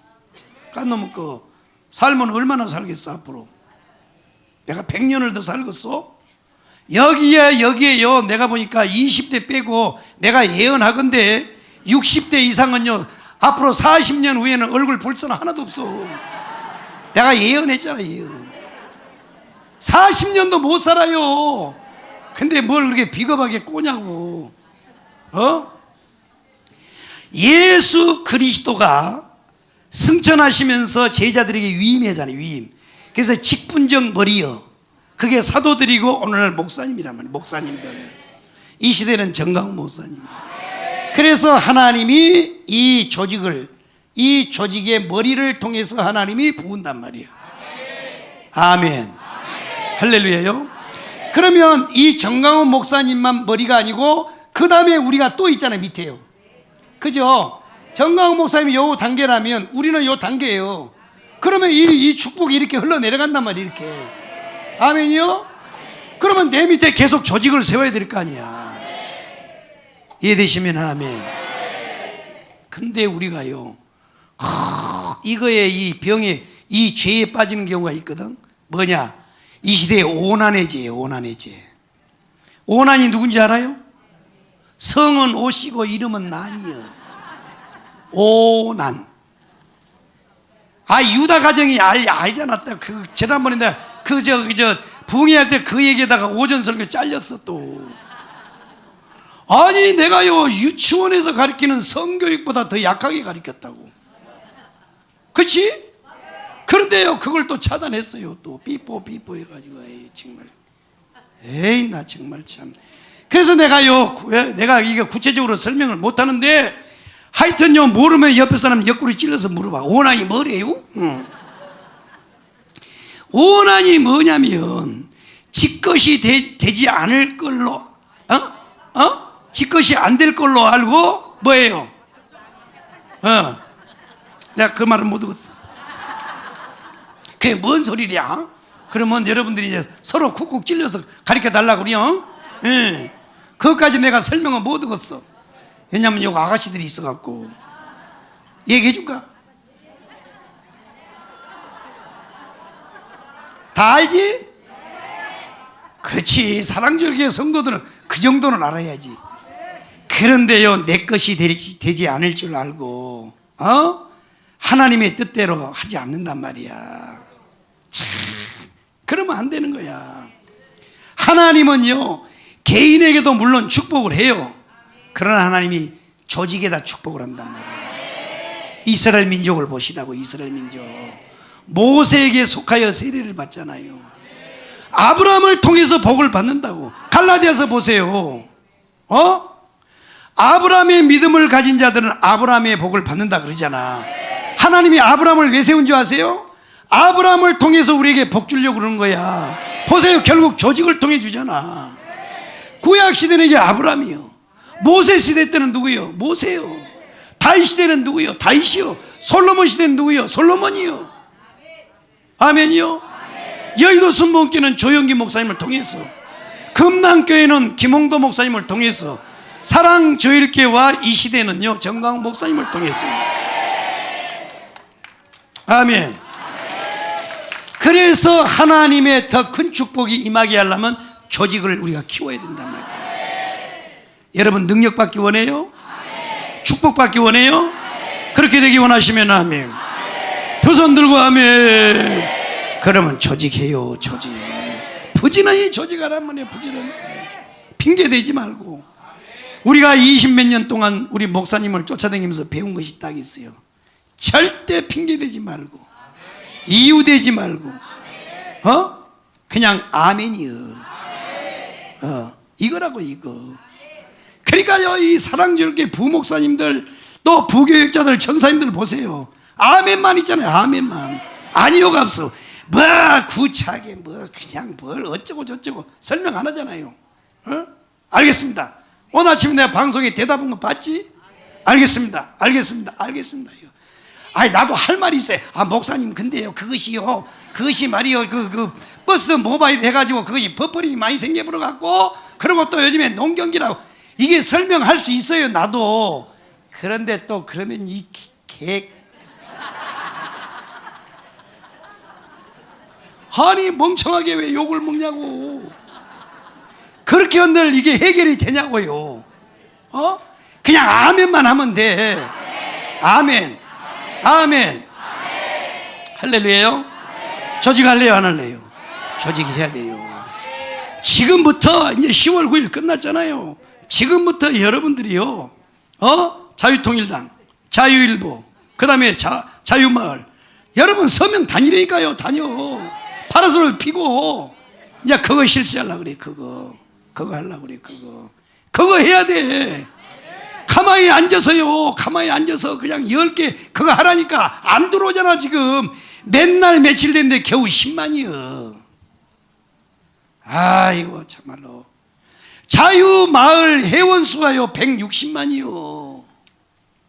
A: 깐놈의 거 살면 얼마나 살겠어 앞으로. 내가 100년을 더 살겠어? 여기에요, 내가 보니까 20대 빼고 내가 예언하건대 60대 이상은요 앞으로 40년 후에는 얼굴 볼 사람 하나도 없어. 내가 예언했잖아. 예언. 40년도 못 살아요. 근데 뭘 그렇게 비겁하게 꼬냐고. 예수 그리스도가 승천하시면서 제자들에게 위임하잖아요. 위임. 그래서 직분적 머리요, 그게 사도들이고 오늘날 목사님이란 말이에요. 목사님들. 이 시대는 정강훈 목사님이에요. 그래서 하나님이 이 조직의 머리를 통해서 하나님이 부은단 말이에요. 아멘. 할렐루야요. 그러면 이 정강훈 목사님만 머리가 아니고 그 다음에 우리가 또 있잖아요. 밑에요. 그죠? 정강 목사님이 요 단계라면 우리는 요 단계예요. 그러면 이 축복이 이렇게 흘러내려간단 말이에요. 이렇게. 아멘이요? 그러면 내 밑에 계속 조직을 세워야 될 거 아니야. 이해되시면 아멘. 근데 우리가요, 이거에 이 병에 이 죄에 빠지는 경우가 있거든. 뭐냐? 이 시대의 오난의 죄예요. 오난의 죄. 오난이 누군지 알아요? 성은 오시고 이름은 난이요. 오난. 유다 가정이 알잖아. 그 지난번에 내가 부흥회할 때 그 얘기에다가 오전 설교 잘렸어 또. 아니 내가요 유치원에서 가르치는 성교육보다 더 약하게 가르쳤다고. 그렇지? 그런데요 그걸 또 차단했어요. 또 삐뽀 해가지고. 나 정말 참. 그래서 내가 이게 구체적으로 설명을 못하는데, 하여튼요 모르면 옆에 사람 옆구리 찔러서 물어봐. 오난이 뭐래요? 오난이 뭐냐면 지 것이 되지 않을 걸로 지 것이 안 될 걸로 알고 뭐예요? 내가 그 말은 못 듣었어. 그게 뭔 소리냐? 그러면 여러분들이 이제 서로 쿡쿡 찔려서 가르쳐 달라고 그래요. 그것까지 내가 설명은 못 듣었어. 왜냐면 여기 아가씨들이 있어갖고. 얘기해 줄까? 다 알지? 그렇지. 사랑절개 성도들은 그 정도는 알아야지. 그런데요 내 것이 되지 않을 줄 알고 하나님의 뜻대로 하지 않는단 말이야. 참, 그러면 안 되는 거야. 하나님은요 개인에게도 물론 축복을 해요. 그러나 하나님이 조직에다 축복을 한단 말이에요. 이스라엘 민족을 보시라고. 이스라엘 민족 모세에게 속하여 세례를 받잖아요. 아브라함을 통해서 복을 받는다고. 갈라디아서 보세요. 아브라함의 믿음을 가진 자들은 아브라함의 복을 받는다 그러잖아. 하나님이 아브라함을 왜 세운 줄 아세요? 아브라함을 통해서 우리에게 복 주려고 그러는 거야. 보세요. 결국 조직을 통해 주잖아. 구약 시대는 이게 아브라함이요. 모세 시대 때는 누구요? 모세요. 다윗 시대는 누구요? 다윗이요. 솔로몬 시대는 누구요? 솔로몬이요. 아멘이요. 여의도 순복음교회는 조영기 목사님을 통해서, 금남교회는 김홍도 목사님을 통해서, 사랑조일교회와 이 시대는요 정강 목사님을 통해서. 아멘. 그래서 하나님의 더 큰 축복이 임하게 하려면 조직을 우리가 키워야 된단 말이에요. 여러분 능력받기 원해요? 축복받기 원해요? 그렇게 되기 원하시면 아멘. 두 손 들고 아멘. 그러면 조직해요. 조직. 부지런히 조직하라면 해. 부지런히. 핑계대지 말고. 우리가 20몇 년 동안 우리 목사님을 쫓아다니면서 배운 것이 딱 있어요. 절대 핑계대지 말고 이유대지 말고 그냥 아멘이요. 이거라고 이거. 그러니까요 이 사랑스럽게 부목사님들 또 부교육자들 전사님들 보세요. 아멘만 있잖아요. 아멘만. 아니요가 없어. 뭐 구차하게 뭐 그냥 뭘 어쩌고 저쩌고 설명 안 하잖아요. 알겠습니다. 오늘 아침에 내가 방송에 대답한 거 봤지? 알겠습니다. 아니 나도 할 말이 있어요. 목사님 근데요 그것이 말이요 그 버스 모바일 해가지고 그것이 버퍼링이 많이 생겨버려 갖고, 그리고 또 요즘에 농경기라고 이게 설명할 수 있어요 나도. 그런데 또 그러면 이 아니 멍청하게 왜 욕을 먹냐고. 그렇게 한들 이게 해결이 되냐고요. 그냥 아멘만 하면 돼. 아멘. 할렐루야요. 조직할래요 안 할래요? 조직해야 돼요. 지금부터 이제 10월 9일 끝났잖아요. 지금부터 여러분들이요 자유통일당, 자유일보, 그 다음에 자유마을, 여러분 서명 다니라니까요. 다녀. 파라솔을 피고 이제 그거 실시하려고 그래. 그거 하려고 그래. 그거 해야 돼. 가만히 앉아서요. 가만히 앉아서 그냥 10개 그거 하라니까 안 들어오잖아. 지금 맨날 며칠 됐는데 겨우 10만이요. 아이고 참말로. 자유마을 회원수가요 160만이요.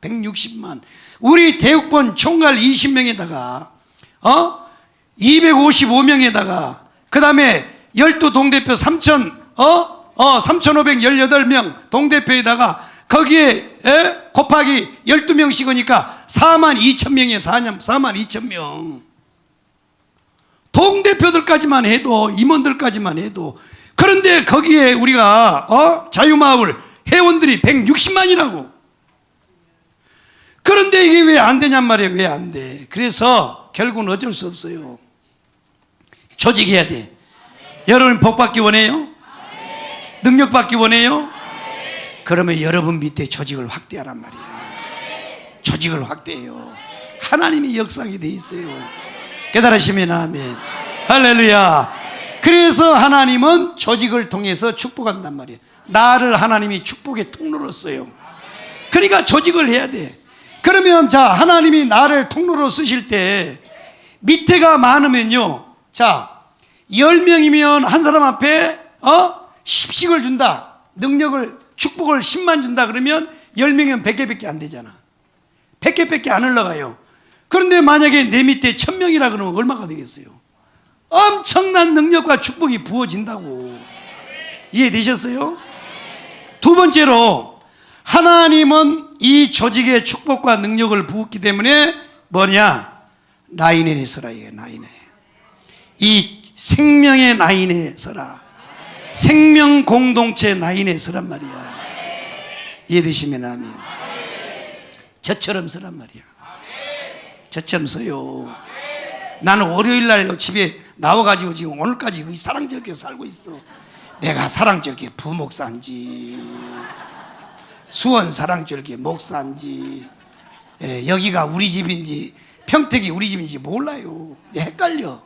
A: 160만. 우리 대육본 총괄 20명에다가 255명에다가 그 다음에 12동대표 3,518명 동대표에다가 거기에 곱하기 12명씩이니까 42,000명이에요. 42,000명. 동대표들까지만 해도, 임원들까지만 해도. 그런데 거기에 우리가 자유마을 회원들이 160만이라고. 그런데 이게 왜 안 되냔 말이에요. 왜 안 돼? 그래서 결국은 어쩔 수 없어요. 조직해야 돼. 여러분 복 받기 원해요? 능력 받기 원해요? 그러면 여러분 밑에 조직을 확대하란 말이에요. 조직을 확대해요. 하나님이 역사하게 돼 있어요. 깨달으시면 아멘. 할렐루야. 그래서 하나님은 조직을 통해서 축복한단 말이에요. 나를 하나님이 축복의 통로로 써요. 그러니까 조직을 해야 돼. 그러면 자, 하나님이 나를 통로로 쓰실 때 밑에가 많으면요, 자 10명이면 한 사람 앞에 10씩을 준다. 능력을, 축복을 10만 준다. 그러면 10명이면 100개밖에 안 되잖아. 100개밖에 안 흘러가요. 그런데 만약에 내 밑에 1000명이라 그러면 얼마가 되겠어요? 엄청난 능력과 축복이 부어진다고. 이해되셨어요? 두 번째로, 하나님은 이 조직에 축복과 능력을 부었기 때문에 뭐냐? 라인에 서라. 라인에. 이 생명의 라인에 서라. 생명 공동체 라인에 서란 말이야. 이해되시면 아멘. 저처럼 서란 말이야. 저처럼 서요. 나는 월요일날 집에 나와가지고 지금 오늘까지 사랑적게 살고 있어. 내가 사랑적게 부목사인지 수원 사랑적게 목사인지 여기가 우리 집인지 평택이 우리 집인지 몰라요. 헷갈려.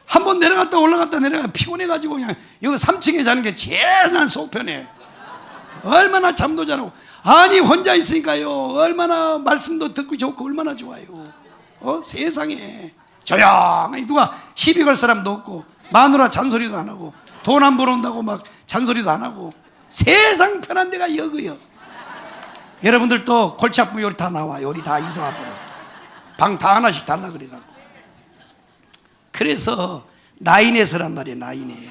A: 한번 내려갔다 올라갔다 내려가 피곤해가지고 그냥 여기 3층에 자는 게 제일 난 속 편해. 얼마나 잠도 잘 오고. 아니 혼자 있으니까요, 얼마나 말씀도 듣고 좋고 얼마나 좋아요. 세상에 조용히 누가 시비 걸 사람도 없고, 마누라 잔소리도 안 하고, 돈 안 벌어온다고 막 잔소리도 안 하고, 세상 편한 데가 여기요. 여러분들도 골치 아프면 여기 다 나와. 여기 다 이성 앞으로 방 다 하나씩 달라 그래갖고. 그래서 라인에 서란 말이에요. 라인에.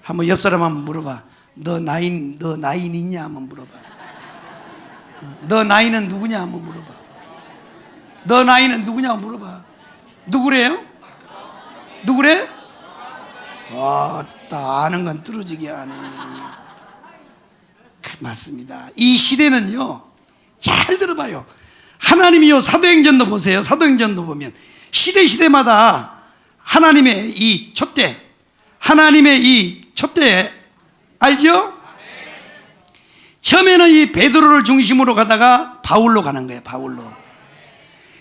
A: 한번 옆 사람 한번 물어봐. 너 나인 있냐 한번 물어봐. 너 나이는 누구냐 한번 물어봐. 너 나이는 누구냐 한번 물어봐. 누구래요? 누구래? 다 아는 건 뚫어지게 하네. 맞습니다. 이 시대는요, 잘 들어봐요. 하나님이요, 사도행전도 보세요. 사도행전도 보면 시대마다 하나님의 이 촛대, 하나님의 이 촛대 알죠? 처음에는 이 베드로를 중심으로 가다가 바울로 가는 거예요. 바울로.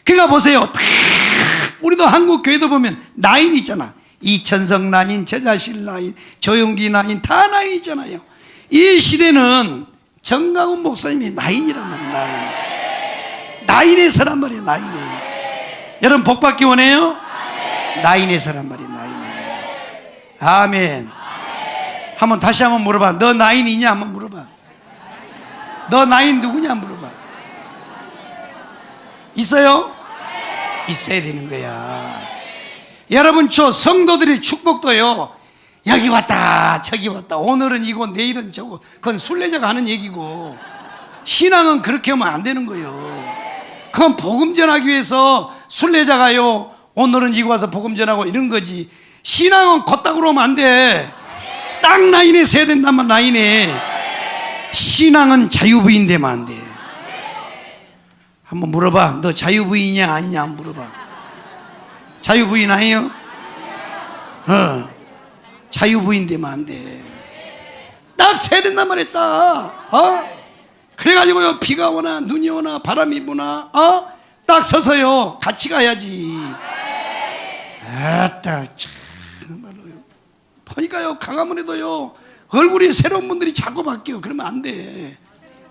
A: 그러니까 보세요. 우리도 한국 교회도 보면 라인 있잖아. 이천성 라인, 저자실 라인, 조용기 라인, 다 라인 있잖아요. 이 시대는 정강훈 목사님이 라인이란 말이에요. 라인에 서란 말이에요. 라인에. 여러분 복 받기 원해요? 라인에 서란 말이에요. 라인에. 아멘. 한번 다시 한번 물어봐. 너 나인 있냐 한번 물어봐. 너 나인 누구냐 물어봐. 있어요? 있어야 되는 거야. 여러분 저 성도들의 축복도요, 여기 왔다 저기 왔다, 오늘은 이거 내일은 저거, 그건 순례자가 하는 얘기고, 신앙은 그렇게 하면 안 되는 거예요. 그건 복음 전하기 위해서 순례자가요 오늘은 이거 와서 복음 전하고 이런 거지. 신앙은 걷다구로 하면 안 돼. 딱 라인에 서야 된다면 라인에. 신앙은 자유부인 되면 안 돼. 한번 물어봐. 너 자유부인이냐 아니냐 한번 물어봐. 자유부인 아니에요? 자유부인 되면 안 돼. 딱 서야 된단 말이야. 딱 그래가지고요, 비가 오나 눈이 오나 바람이 부나 딱 서서요 같이 가야지. 아따 참말로요. 보니까요 강화문에도요 얼굴이 새로운 분들이 자꾸 바뀌어. 그러면 안 돼.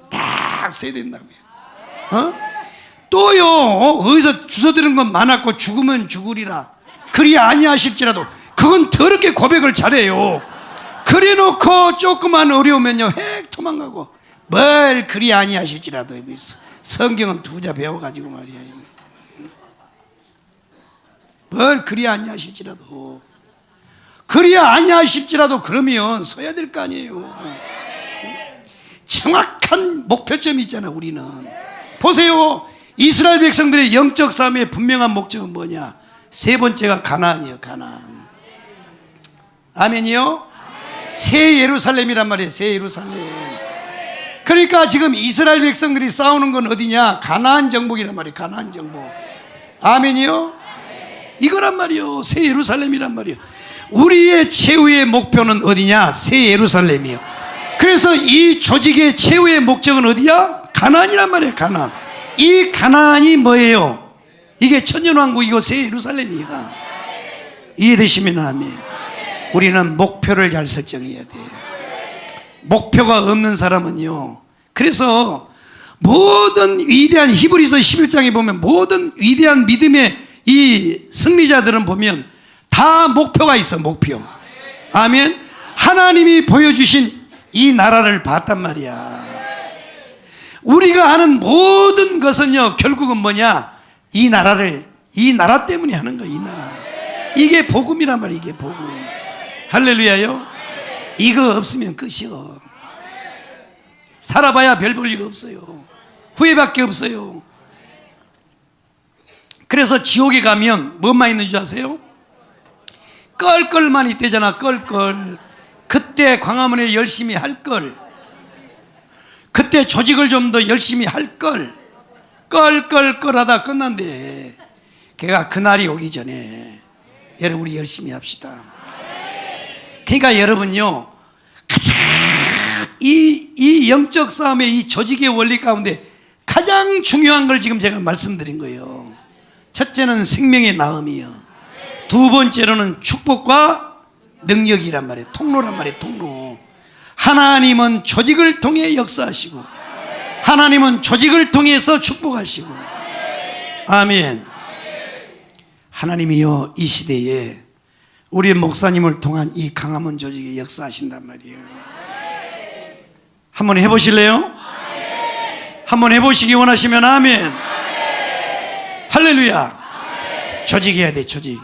A: 딱 서야 된다고요. 또요 어디서 주워들은 건 많았고 죽으면 죽으리라 그리 아니하실지라도, 그건 더럽게 고백을 잘해요. 그래놓고 조그만 어려우면요 핵 도망가고, 뭘 그리 아니하실지라도 성경은 두자 배워가지고 말이야. 뭘 그리 아니하실지라도, 그리 아니하실지라도 그러면 서야 될 거 아니에요. 정확한 목표점이 있잖아. 우리는 보세요. 이스라엘 백성들의 영적 싸움의 분명한 목적은 뭐냐? 세 번째가 가나안이에요. 가나안. 아멘이요? 새 예루살렘이란 말이에요. 새 예루살렘. 그러니까 지금 이스라엘 백성들이 싸우는 건 어디냐? 가나안 정복이란 말이에요. 가나안 정복. 아멘이요? 이거란 말이에요. 새 예루살렘이란 말이에요. 우리의 최후의 목표는 어디냐? 새 예루살렘이에요. 그래서 이 조직의 최후의 목적은 어디야? 가나안이란 말이에요. 가나안. 이 가나안이 뭐예요? 이게 천년왕국이고 새 예루살렘이야. 이해되시면 아멘. 우리는 목표를 잘 설정해야 돼. 목표가 없는 사람은요, 그래서 모든 위대한 히브리서 11장에 보면 모든 위대한 믿음의 이 승리자들은 보면 다 목표가 있어. 목표. 아멘. 하나님이 보여주신 이 나라를 봤단 말이야. 우리가 하는 모든 것은요, 결국은 뭐냐? 이 나라를, 이 나라 때문에 하는 거야. 이 나라. 이게 복음이란 말이야. 이게 복음. 할렐루야요. 이거 없으면 끝이요. 살아봐야 별 볼 일 없어요. 후회밖에 없어요. 그래서 지옥에 가면 뭐만 있는 줄 아세요? 껄껄만 있대잖아. 껄껄. 그때 광화문에 열심히 할 걸, 그때 조직을 좀 더 열심히 할 걸, 껄껄껄하다 끝난대. 걔가 그날이 오기 전에 여러분 우리 열심히 합시다. 그러니까 여러분요, 가장 이 영적 싸움의 이 조직의 원리 가운데 가장 중요한 걸 지금 제가 말씀드린 거예요. 첫째는 생명의 나음이요, 두 번째로는 축복과 능력이란 말이에요. 통로란 말이에요. 통로. 하나님은 조직을 통해 역사하시고, 하나님은 조직을 통해서 축복하시고. 아멘. 하나님이요, 이 시대에 우리 목사님을 통한 이 강화문 조직에 역사하신단 말이에요. 한번 해보실래요? 한번 해보시기 원하시면 아멘. 할렐루야. 조직해야 돼. 조직.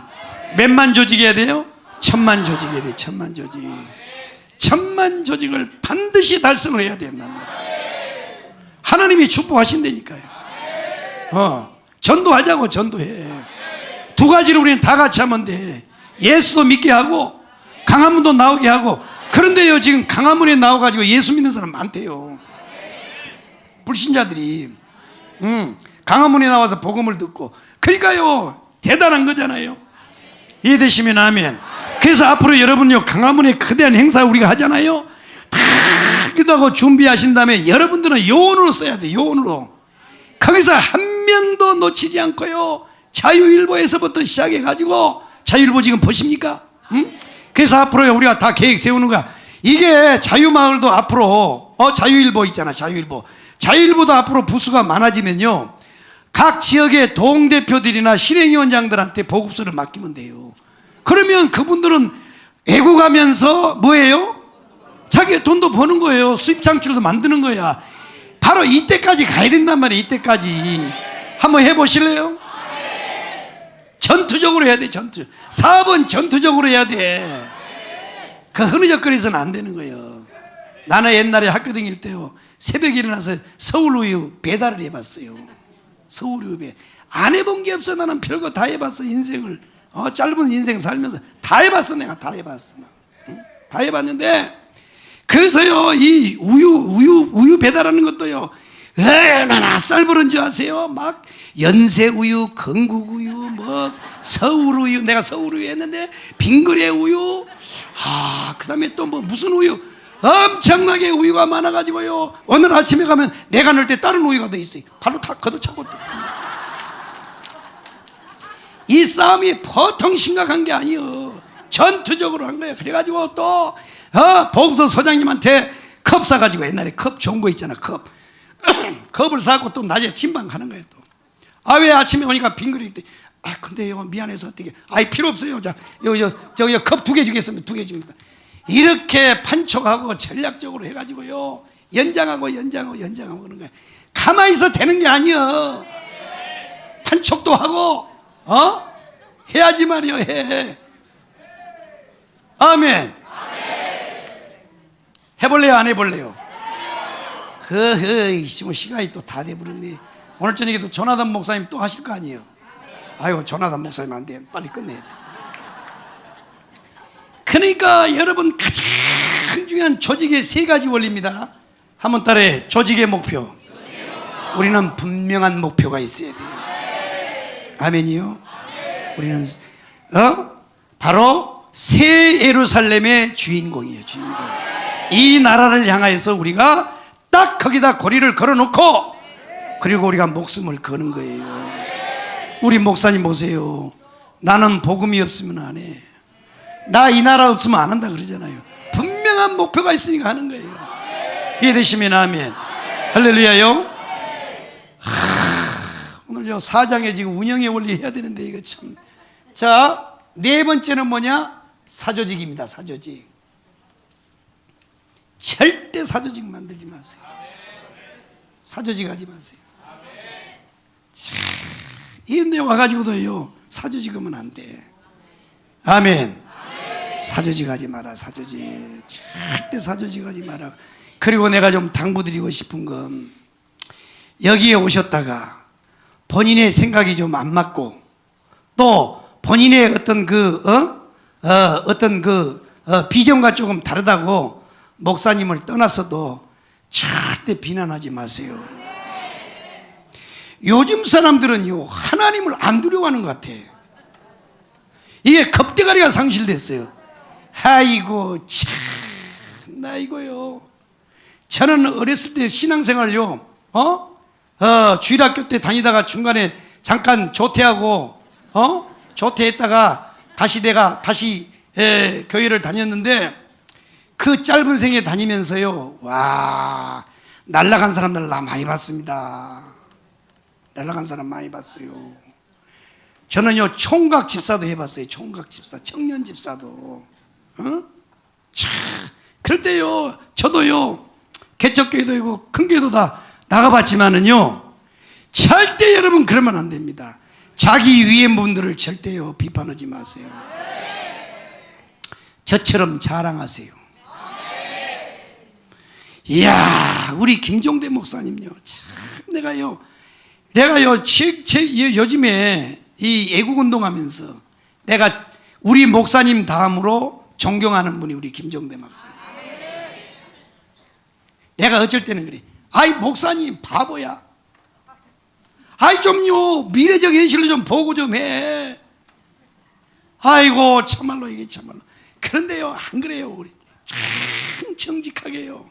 A: 몇만 조직해야 돼요? 1000만 조직해야 돼. 1000만 조직. 1000만 조직을 반드시 달성을 해야 된단 말이에요. 하나님이 축복하신다니까요. 전도하자고. 전도해. 두 가지를 우리는 다 같이 하면 돼. 예수도 믿게 하고 강화문도 나오게 하고. 그런데요, 지금 강화문에 나와가지고 예수 믿는 사람 많대요. 불신자들이 강화문에 나와서 복음을 듣고. 그러니까요, 대단한 거잖아요. 이해되시면 아멘. 그래서 앞으로 여러분요, 강화문에 거대한 행사 우리가 하잖아요. 다 기도하고 준비하신 다음에 여러분들은 요원으로 써야 돼. 요원으로. 거기서 한 명도 놓치지 않고요, 자유일보에서부터 시작해가지고, 자유일보 지금 보십니까? 그래서 앞으로 우리가 다 계획 세우는 거야. 이게 자유마을도 앞으로 자유일보 있잖아. 자유일보도 앞으로 부수가 많아지면요, 각 지역의 동대표들이나 실행위원장들한테 보급소를 맡기면 돼요. 그러면 그분들은 애국하면서 뭐예요? 자기 돈도 버는 거예요. 수입 창출도 만드는 거야. 바로 이때까지 가야 된단 말이에요. 이때까지. 한번 해보실래요? 전투적으로 해야 돼. 사업은 전투적으로 해야 돼. 그 흐느적거려서는 안 되는 거예요. 나는 옛날에 학교 다닐 때요, 새벽에 일어나서 서울우유 배달을 해봤어요. 서울우유 배. 안 해본 게 없어. 나는 별거 다 해봤어. 인생을 짧은 인생 살면서 다 해봤어. 내가 다 해봤어. 다 해봤는데, 그래서요, 이 우유 배달하는 것도요, 얼마나 쌀벌은 줄 아세요? 막 연세우유, 건국우유, 뭐 서울우유, 내가 서울우유 했는데 빙그레우유, 그 다음에 또 뭐 무슨 우유, 엄청나게 우유가 많아가지고요, 오늘 아침에 가면 내가 넣을 때 다른 우유가 더 있어요. 바로 다 걷어차고. 이 싸움이 보통 심각한 게 아니에요. 전투적으로 한 거예요. 그래가지고 또 보험소 소장님한테 컵 사가지고, 옛날에 컵 좋은 거 있잖아. 컵을 사고 또 낮에 침방 가는 거예요. 또 왜 아침에 오니까 빙그레 있대. 근데요, 미안해서 어떻게, 필요 없어요. 자, 저기 컵 2개 주겠습니다. 2개 줍니다. 이렇게 판촉하고 전략적으로 해가지고요, 연장하고 그런 거야. 가만히 있어 되는 게 아니여. 판촉도 하고 해야지 말이여. 해. 아멘. 해볼래요 안 해볼래요? 허허 시간이 또 다 돼버렸네. 오늘 저녁에도 조나단 목사님 또 하실 거 아니에요? 아이고 조나단 목사님 안 돼. 빨리 끝내야 돼. 그러니까 여러분 가장 중요한 조직의 세 가지 원리입니다. 한번 따라해. 조직의 목표. 우리는 분명한 목표가 있어야 돼요. 아멘이요. 우리는 바로 새 예루살렘의 주인공이에요. 주인공. 이 나라를 향하여서 우리가 딱 거기다 고리를 걸어놓고 그리고 우리가 목숨을 거는 거예요. 우리 목사님 보세요. 나는 복음이 없으면 안 해. 나 이 나라 없으면 안 한다 그러잖아요. 분명한 목표가 있으니까 하는 거예요. 이해되시면 아멘. 할렐루야요. 오늘 4장에 지금 운영의 원리 해야 되는데 이거 참. 자, 네 번째는 뭐냐? 사조직입니다. 사조직. 절대 사조직 만들지 마세요. 사조직 하지 마세요. 이런데 와가지고도요 사조직 하면 안 돼. 아멘. 사조직 하지 마라. 사조직 절대 사조직 하지 마라. 그리고 내가 좀 당부드리고 싶은 건 여기에 오셨다가 본인의 생각이 좀 안 맞고 또 본인의 어떤 비전과 조금 다르다고 목사님을 떠났어도 절대 비난하지 마세요. 요즘 사람들은요 하나님을 안 두려워하는 것 같아. 이게 겁대가리가 상실됐어요. 아이고 참나 이거요. 저는 어렸을 때 신앙생활요 주일학교 때 다니다가 중간에 잠깐 조퇴하고 조퇴했다가 다시 내가 교회를 다녔는데 그 짧은 생에 다니면서요 와 날아간 사람들 나 많이 봤습니다. 날아간 사람 많이 봤어요. 저는요 총각 집사도 해봤어요. 총각 집사, 청년 집사도. 그럴 때요 저도요 개척교회도 있고 큰 교회도 다 나가봤지만은요 절대 여러분 그러면 안 됩니다. 자기 위에 분들을 절대요 비판하지 마세요. 저처럼 자랑하세요. 이야 우리 김종대 목사님요 참 내가요 요즘에 이 애국운동하면서 내가 우리 목사님 다음으로 존경하는 분이 우리 김종대 목사님. 내가 어쩔 때는 그래. 아이 목사님 바보야. 아이 좀요 미래적 현실을 좀 보고 좀 해. 아이고 참말로 이게 참말로. 그런데요 안 그래요. 우리 참 정직하게요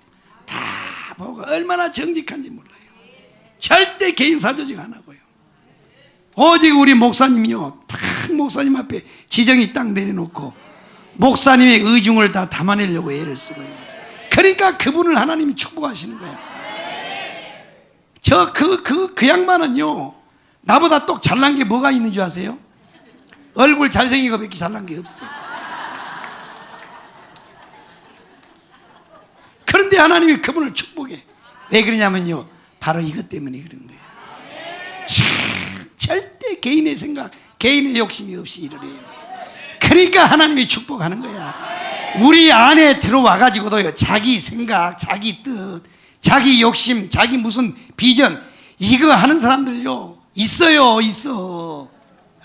A: 다 보고 얼마나 정직한지 몰라요. 절대 개인 사조직 안 하고요. 오직 우리 목사님이요 딱 목사님 앞에 지정이 딱 내려놓고 목사님의 의중을 다 담아내려고 애를 쓰고요. 그러니까 그분을 하나님이 축복하시는 거예요. 그 양반은요 나보다 똑 잘난 게 뭐가 있는 줄 아세요? 얼굴 잘생긴 거밖에 잘난 게 없어. 그런데 하나님이 그분을 축복해. 왜 그러냐면요 바로 이것 때문에 그런 거예요. 절대 개인의 생각, 개인의 욕심이 없이 일을 해요. 그러니까 하나님이 축복하는 거야. 우리 안에 들어와 가지고도요 자기 생각, 자기 뜻, 자기 욕심, 자기 무슨 비전 이거 하는 사람들요 있어요. 있어.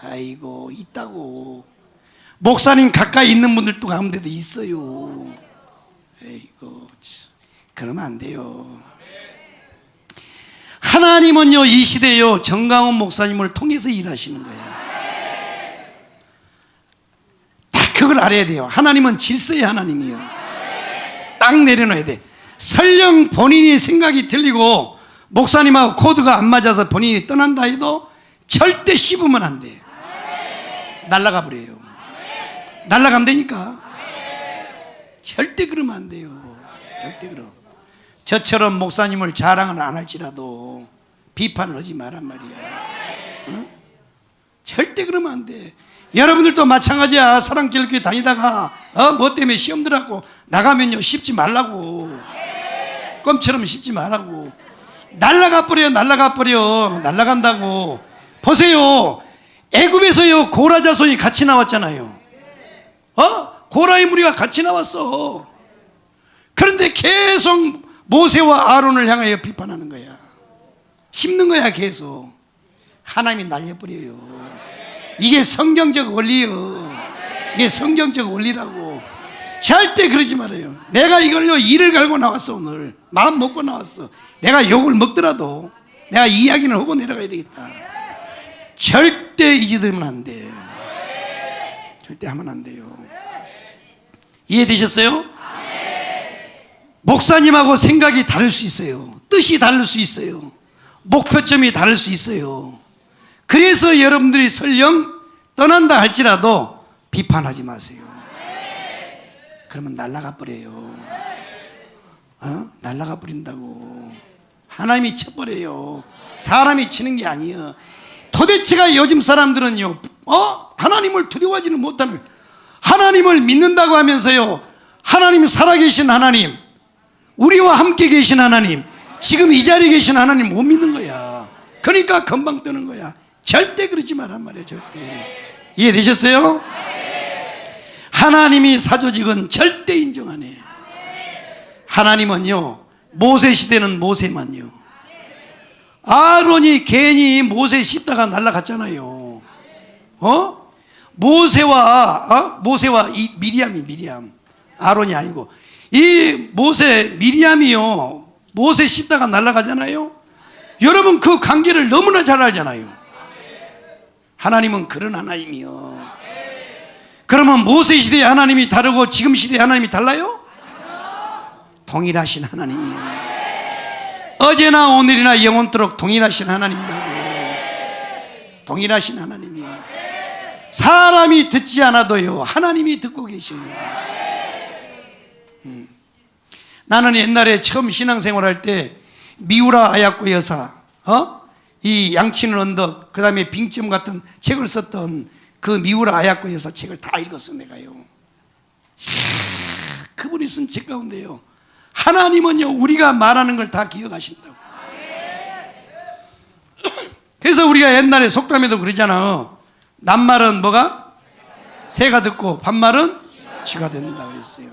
A: 아이고 있다고. 목사님 가까이 있는 분들도 가운데도 있어요. 아이고 그러면 안 돼요. 하나님은요 이 시대에요 정강훈 목사님을 통해서 일하시는 거예요. 딱 그걸 알아야 돼요. 하나님은 질서의 하나님이에요. 딱 내려놔야 돼. 설령 본인이 생각이 틀리고 목사님하고 코드가 안 맞아서 본인이 떠난다 해도 절대 씹으면 안 돼. 날아가 버려요. 날아간다니까. 절대 그러면 안 돼요. 절대 그럼. 저처럼 목사님을 자랑은 안 할지라도 비판을 하지 말란 말이야. 응? 절대 그러면 안 돼. 여러분들도 마찬가지야. 사랑길교회 다니다가 뭐 때문에 시험 들어갖고 나가면요 씹지 말라고. 껌처럼 씹지 말라고. 날라가 버려, 날라가 버려. 날라간다고. 보세요. 애굽에서요 고라 자손이 같이 나왔잖아요. 고라의 무리가 같이 나왔어. 그런데 계속 모세와 아론을 향하여 비판하는 거야. 힘든 거야 계속. 하나님이 날려버려요. 이게 성경적 원리요. 이게 성경적 원리라고. 절대 그러지 말아요. 내가 이걸로 이를 갈고 나왔어. 오늘 마음 먹고 나왔어. 내가 욕을 먹더라도 내가 이야기는 하고 내려가야 되겠다. 절대 이 짓 하면 안 돼. 절대 하면 안 돼요. 이해되셨어요? 목사님하고 생각이 다를 수 있어요. 뜻이 다를 수 있어요. 목표점이 다를 수 있어요. 그래서 여러분들이 설령 떠난다 할지라도 비판하지 마세요. 그러면 날아가 버려요. 날아가 버린다고. 하나님이 쳐버려요. 사람이 치는 게 아니에요. 도대체가 요즘 사람들은요, 하나님을 두려워하지는 못하는, 하나님을 믿는다고 하면서요, 하나님이 살아계신 하나님, 우리와 함께 계신 하나님, 지금 이 자리에 계신 하나님 못 믿는 거야. 그러니까 금방 뜨는 거야. 절대 그러지 말란 말이에요. 절대. 이해되셨어요? 하나님이 사조직은 절대 인정 안 해. 하나님은요, 모세 시대는 모세만요. 아론이 괜히 모세 씹다가 날아갔잖아요. 모세와 이 미리암. 아론이 아니고 이 미리암이요, 모세 씹다가 날아가잖아요. 여러분 그 관계를 너무나 잘 알잖아요. 하나님은 그런 하나님이요. 그러면 모세 시대의 하나님이 다르고 지금 시대의 하나님이 달라요? 동일하신 하나님이에요. 어제나 오늘이나 영원토록 동일하신 하나님이라고. 동일하신 하나님이에요. 사람이 듣지 않아도요, 하나님이 듣고 계셔요. 나는 옛날에 처음 신앙생활 할 때 미우라 아야코 여사, 이 양치는 언덕, 그 다음에 빙점 같은 책을 썼던 그 미우라 아야코 여사 책을 다 읽었어 내가요. 그분이 쓴 책 가운데요, 하나님은요 우리가 말하는 걸 다 기억하신다고. 그래서 우리가 옛날에 속담에도 그러잖아. 낱말은 뭐가? 새가 듣고 반말은 쥐가 듣는다 그랬어요.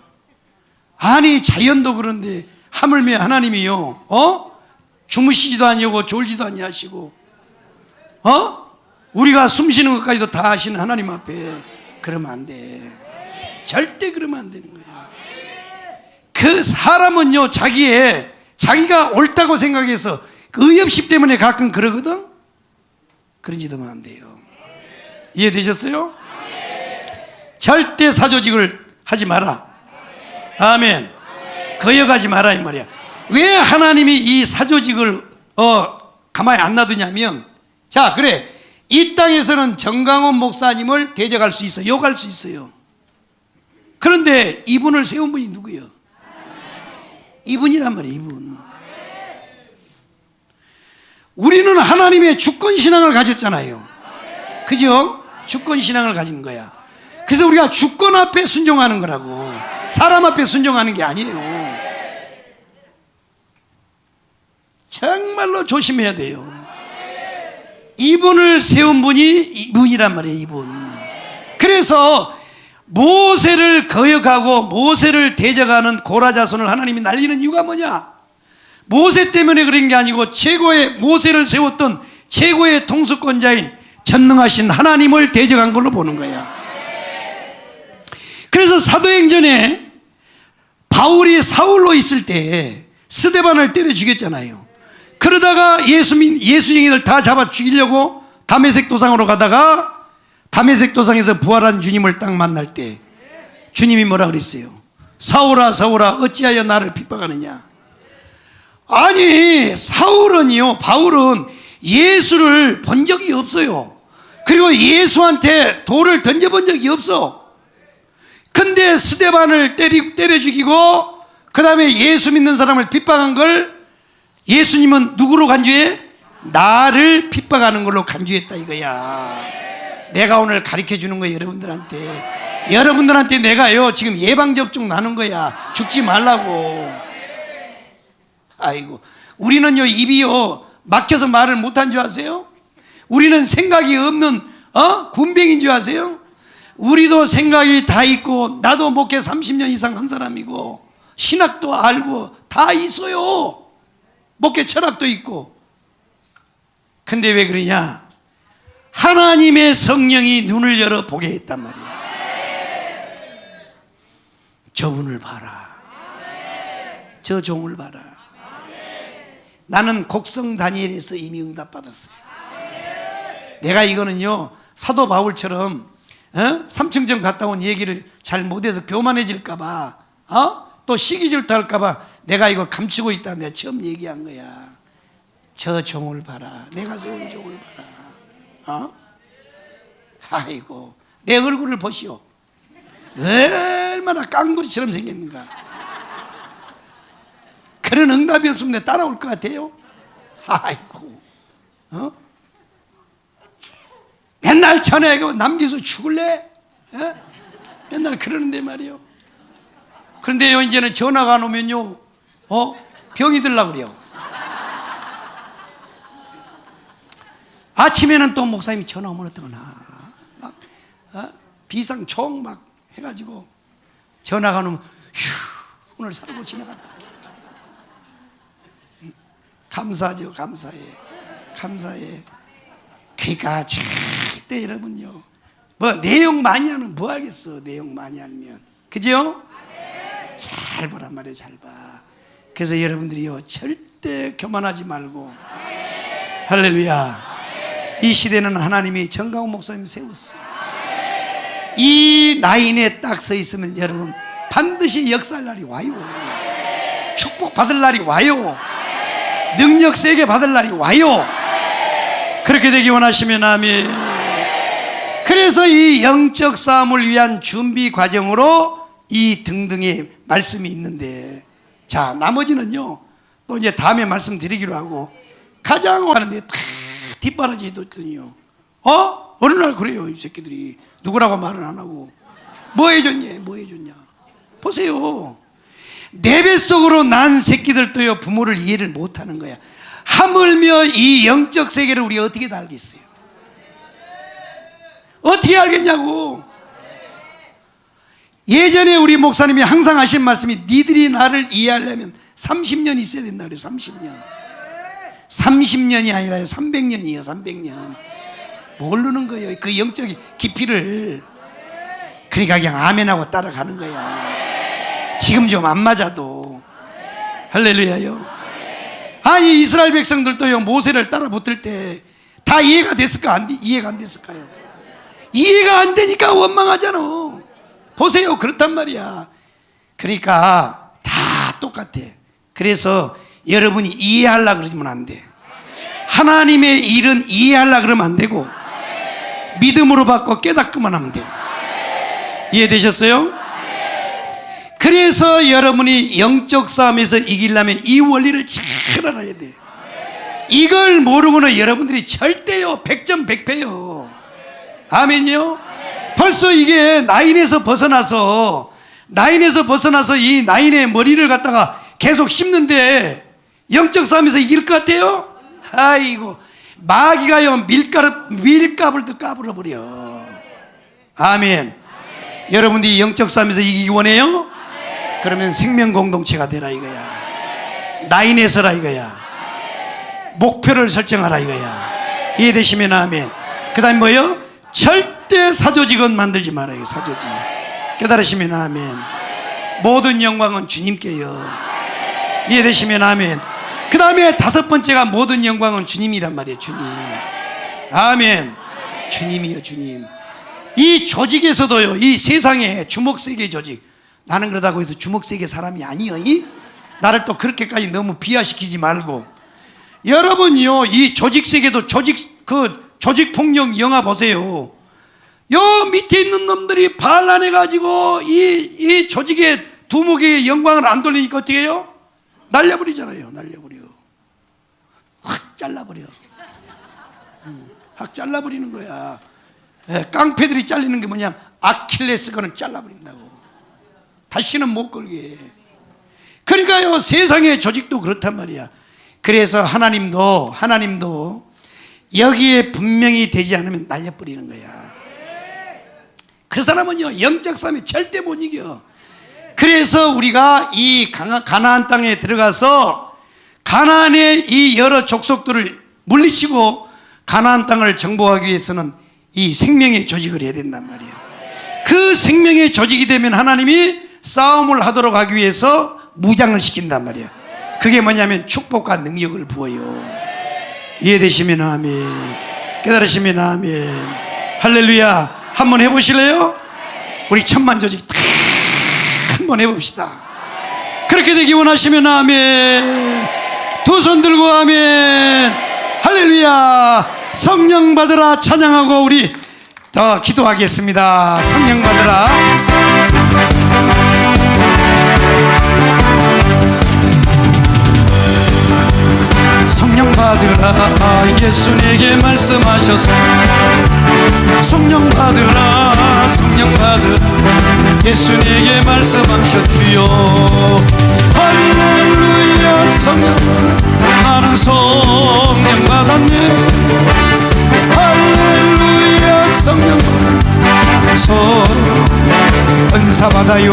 A: 아니 자연도 그런데 하물며 하나님이요, 주무시지도 아니하고 졸지도 아니하시고, 우리가 숨쉬는 것까지도 다 하시는 하나님 앞에 그러면 안 돼. 절대 그러면 안 되는 거야. 그 사람은요 자기가 옳다고 생각해서 그 의협심 때문에 가끔 그러거든. 그런 짓 하면 안 돼요. 이해되셨어요? 절대 사조직을 하지 마라. 아멘. 거역하지 마라 이 말이야. 왜 하나님이 이 사조직을 가만히 안 놔두냐면, 자 그래, 이 땅에서는 정강원 목사님을 대적할 수 있어, 욕할 수 있어요. 그런데 이분을 세운 분이 누구예요? 이분이란 말이에요. 이분. 우리는 하나님의 주권신앙을 가졌잖아요. 그죠? 주권신앙을 가진 거야. 그래서 우리가 주권 앞에 순종하는 거라고, 사람 앞에 순종하는 게 아니에요. 정말로 조심해야 돼요. 이분을 세운 분이 이분이란 말이에요. 이분. 그래서 모세를 거역하고 모세를 대적하는 고라 자손을 하나님이 날리는 이유가 뭐냐? 모세 때문에 그런 게 아니고 최고의, 모세를 세웠던 최고의 통수권자인 전능하신 하나님을 대적한 걸로 보는 거야. 그래서 사도행전에 바울이 사울로 있을 때 스데반을 때려 죽였잖아요. 그러다가 예수쟁이들 다 잡아 죽이려고 다메섹 도상으로 가다가 다메섹 도상에서 부활한 주님을 딱 만날 때 주님이 뭐라 그랬어요? 사울아 사울아 어찌하여 나를 핍박하느냐. 아니 바울은 예수를 본 적이 없어요. 그리고 예수한테 돌을 던져본 적이 없어. 근데 스데반을 때려 죽이고 그 다음에 예수 믿는 사람을 핍박한 걸 예수님은 누구로 간주해? 나를 핍박하는 걸로 간주했다 이거야. 내가 오늘 가르쳐 주는 거예요. 여러분들한테 내가요 지금 예방접종 나눈 거야. 죽지 말라고. 아이고, 우리는요 입이요 막혀서 말을 못한 줄 아세요? 우리는 생각이 없는 군병인 줄 아세요? 우리도 생각이 다 있고, 나도 목회 30년 이상 한 사람이고 신학도 알고 다 있어요. 목회 철학도 있고. 근데 왜 그러냐? 하나님의 성령이 눈을 열어 보게 했단 말이야. 저분을 봐라, 저 종을 봐라. 나는 곡성 다니엘에서 이미 응답받았어요. 내가 이거는요 사도 바울처럼 삼층전 갔다 온 얘기를 잘 못해서 교만해질까봐 또 시기질투 할까봐 내가 이거 감추고 있다. 내가 처음 얘기한 거야. 저 종을 봐라, 내가 세운 종을 봐라. 아이고, 내 얼굴을 보시오. 얼마나 깡돌이처럼 생겼는가. 그런 응답이 없으면 내 따라올 것 같아요? 아이고, 맨날 전화하고 남기서 죽을래? 맨날 그러는데 말이요. 그런데요 이제는 전화가 안 오면요 병이 들려고 그래요. 아침에는 또 목사님이 전화 오면 어떡하나, 막 비상총 막 해가지고 전화가 안 오면 휴, 오늘 살고 지나갔다. 감사하죠. 감사해, 감사해. 그러니까 절대 여러분요 뭐 내용 많이 하면 뭐 하겠어. 내용 많이 하면, 그죠? 잘 보란 말이에요. 잘 봐. 그래서 여러분들이요 절대 교만하지 말고. 할렐루야. 이 시대는 하나님이 정강훈 목사님 세웠어요. 이 라인에 딱 서 있으면 여러분 반드시 역사할 날이 와요. 축복 받을 날이 와요. 능력 세게 받을 날이 와요. 그렇게 되기 원하시면 아멘. 그래서 이 영적 싸움을 위한 준비 과정으로 이 등등의 말씀이 있는데, 자 나머지는요 또 이제 다음에 말씀드리기로 하고, 가장 하는데 다 뒷바라지 뒀더니요 어느 날 그래요. 이 새끼들이 누구라고 말은 안 하고 뭐 해줬냐, 뭐 해줬냐. 보세요. 내 뱃속으로 난 새끼들도요 부모를 이해를 못하는 거야. 하물며 이 영적 세계를 우리가 어떻게 다 알겠어요? 어떻게 알겠냐고. 예전에 우리 목사님이 항상 하신 말씀이, 니들이 나를 이해하려면 30년 있어야 된다 그래요. 30년이 아니라요 300년이에요 300년. 모르는 거예요 그 영적인 깊이를. 그러니까 그냥 아멘하고 따라가는 거야. 지금 좀 안 맞아도. 할렐루야요. 아니 이스라엘 백성들도요 모세를 따라 붙을 때 다 이해가 됐을까? 이해가 안 됐을까요? 이해가 안 되니까 원망하잖아. 보세요. 그렇단 말이야. 그러니까 다 똑같아. 그래서 여러분이 이해하려고 그러시면 안 돼. 하나님의 일은 이해하려고 그러면 안 되고 믿음으로 받고 깨닫기만 하면 돼요. 이해되셨어요? 그래서 여러분이 영적 싸움에서 이기려면 이 원리를 잘 알아야 돼. 이걸 모르고는 여러분들이 절대요 100점 100패요. 아멘요. 벌써 이게 나인에서 벗어나서 이 나인의 머리를 갖다가 계속 씹는데 영적 싸움에서 이길 것 같아요? 아이고, 마귀가요 밀가불 도 까불어버려. 아멘. 여러분들이 영적 싸움에서 이기기 원해요? 그러면 생명 공동체가 되라 이거야. 나인에 서라 이거야. 목표를 설정하라 이거야. 이해되시면 아멘. 그 다음에 뭐요? 절대 사조직은 만들지 말아요. 사조직. 깨달으시면 아멘. 모든 영광은 주님께요. 이해되시면 아멘. 그 다음에 다섯 번째가 모든 영광은 주님이란 말이에요. 주님. 아멘. 주님이요 주님. 이 조직에서도요 이 세상에 주먹세계 조직, 나는 그러다고 해서 주먹세계 사람이 아니요. 나를 또 그렇게까지 너무 비하시키지 말고. 여러분이요 이 조직세계도 조직폭력 영화 보세요. 요 밑에 있는 놈들이 반란해가지고 이 조직의 두목의 영광을 안 돌리니까 어떻게 해요? 날려버리잖아요. 날려버려. 확 잘라버려. 확 잘라버리는 거야. 깡패들이 잘리는 게 뭐냐, 아킬레스건을 잘라버린다고. 다시는 못 걸게. 그러니까요, 세상의 조직도 그렇단 말이야. 그래서 하나님도 여기에 분명히 되지 않으면 날려버리는 거야. 그 사람은요, 영적 싸움에 절대 못 이겨. 그래서 우리가 이 가나안 땅에 들어가서 가나안의 이 여러 족속들을 물리치고 가나안 땅을 정복하기 위해서는 이 생명의 조직을 해야 된단 말이에요. 그 생명의 조직이 되면 하나님이 싸움을 하도록 하기 위해서 무장을 시킨단 말이에요. 그게 뭐냐면 축복과 능력을 부어요. 이해되시면 아멘, 깨달으시면 아멘. 할렐루야. 한번 해보실래요? 우리 천만 조직 다 한번 해봅시다. 그렇게 되기 원하시면 아멘. 두 손 들고 아멘. 할렐루야. 성령 받으라 찬양하고 우리 더 기도하겠습니다. 성령 받으라. 성령 받으라. 예수 내게 말씀하셔서 성령 받으라. 성령 받으라. 예수 내게 말씀하셔 주여. 할렐루야. 성령 나는 성령 받았네. 할렐루야. 성령 은사 받아요.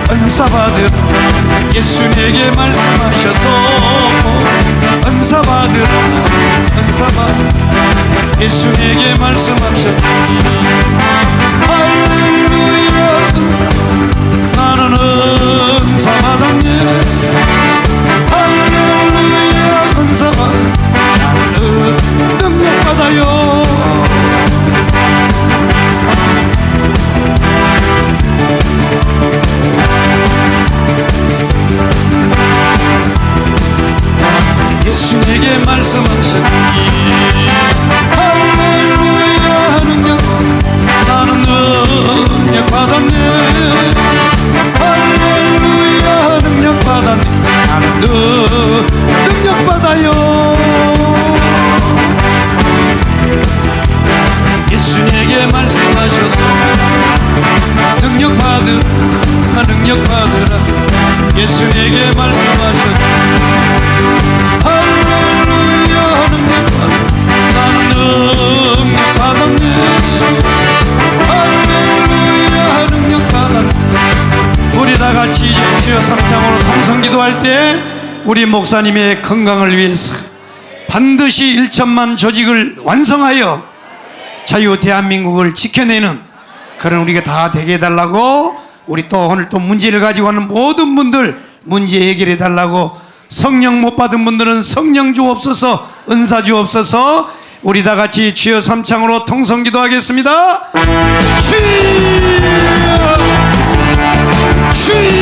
A: 은사 받으라. 예수 내게 말씀하셔서 은사 받으라. 은사 받으라. 예수 내게 말씀하셨니. 할렐루야. 나는 은사 받았네. 할렐루야. 은사 받아. 능력 받아요. 예수 내게 말씀하셨니. 할렐루야. 능력 나는 능력 받았네. 할렐루야. 능력 받았네. 나는 능력 받아요. 예수 내게 말씀하셔서 능력 받으라. 능력 받으라. 예수 내게 말씀하셨지. 할렐루야. 능력 받으라. 나는 능력 받았네. 할렐루야. 능력 받았네. 우리 다 같이 주여 삼창으로 통성 기도할 때 우리 목사님의 건강을 위해서 반드시 1천만 조직을 완성하여 자유 대한민국을 지켜내는 그런 우리가 다 되게 해달라고, 우리 또 오늘 또 문제를 가지고 하는 모든 분들 문제 해결해 달라고, 성령 못 받은 분들은 성령 주옵소서, 은사 주옵소서. 우리 다 같이 주여 삼창으로 통성 기도하겠습니다. 주여 주여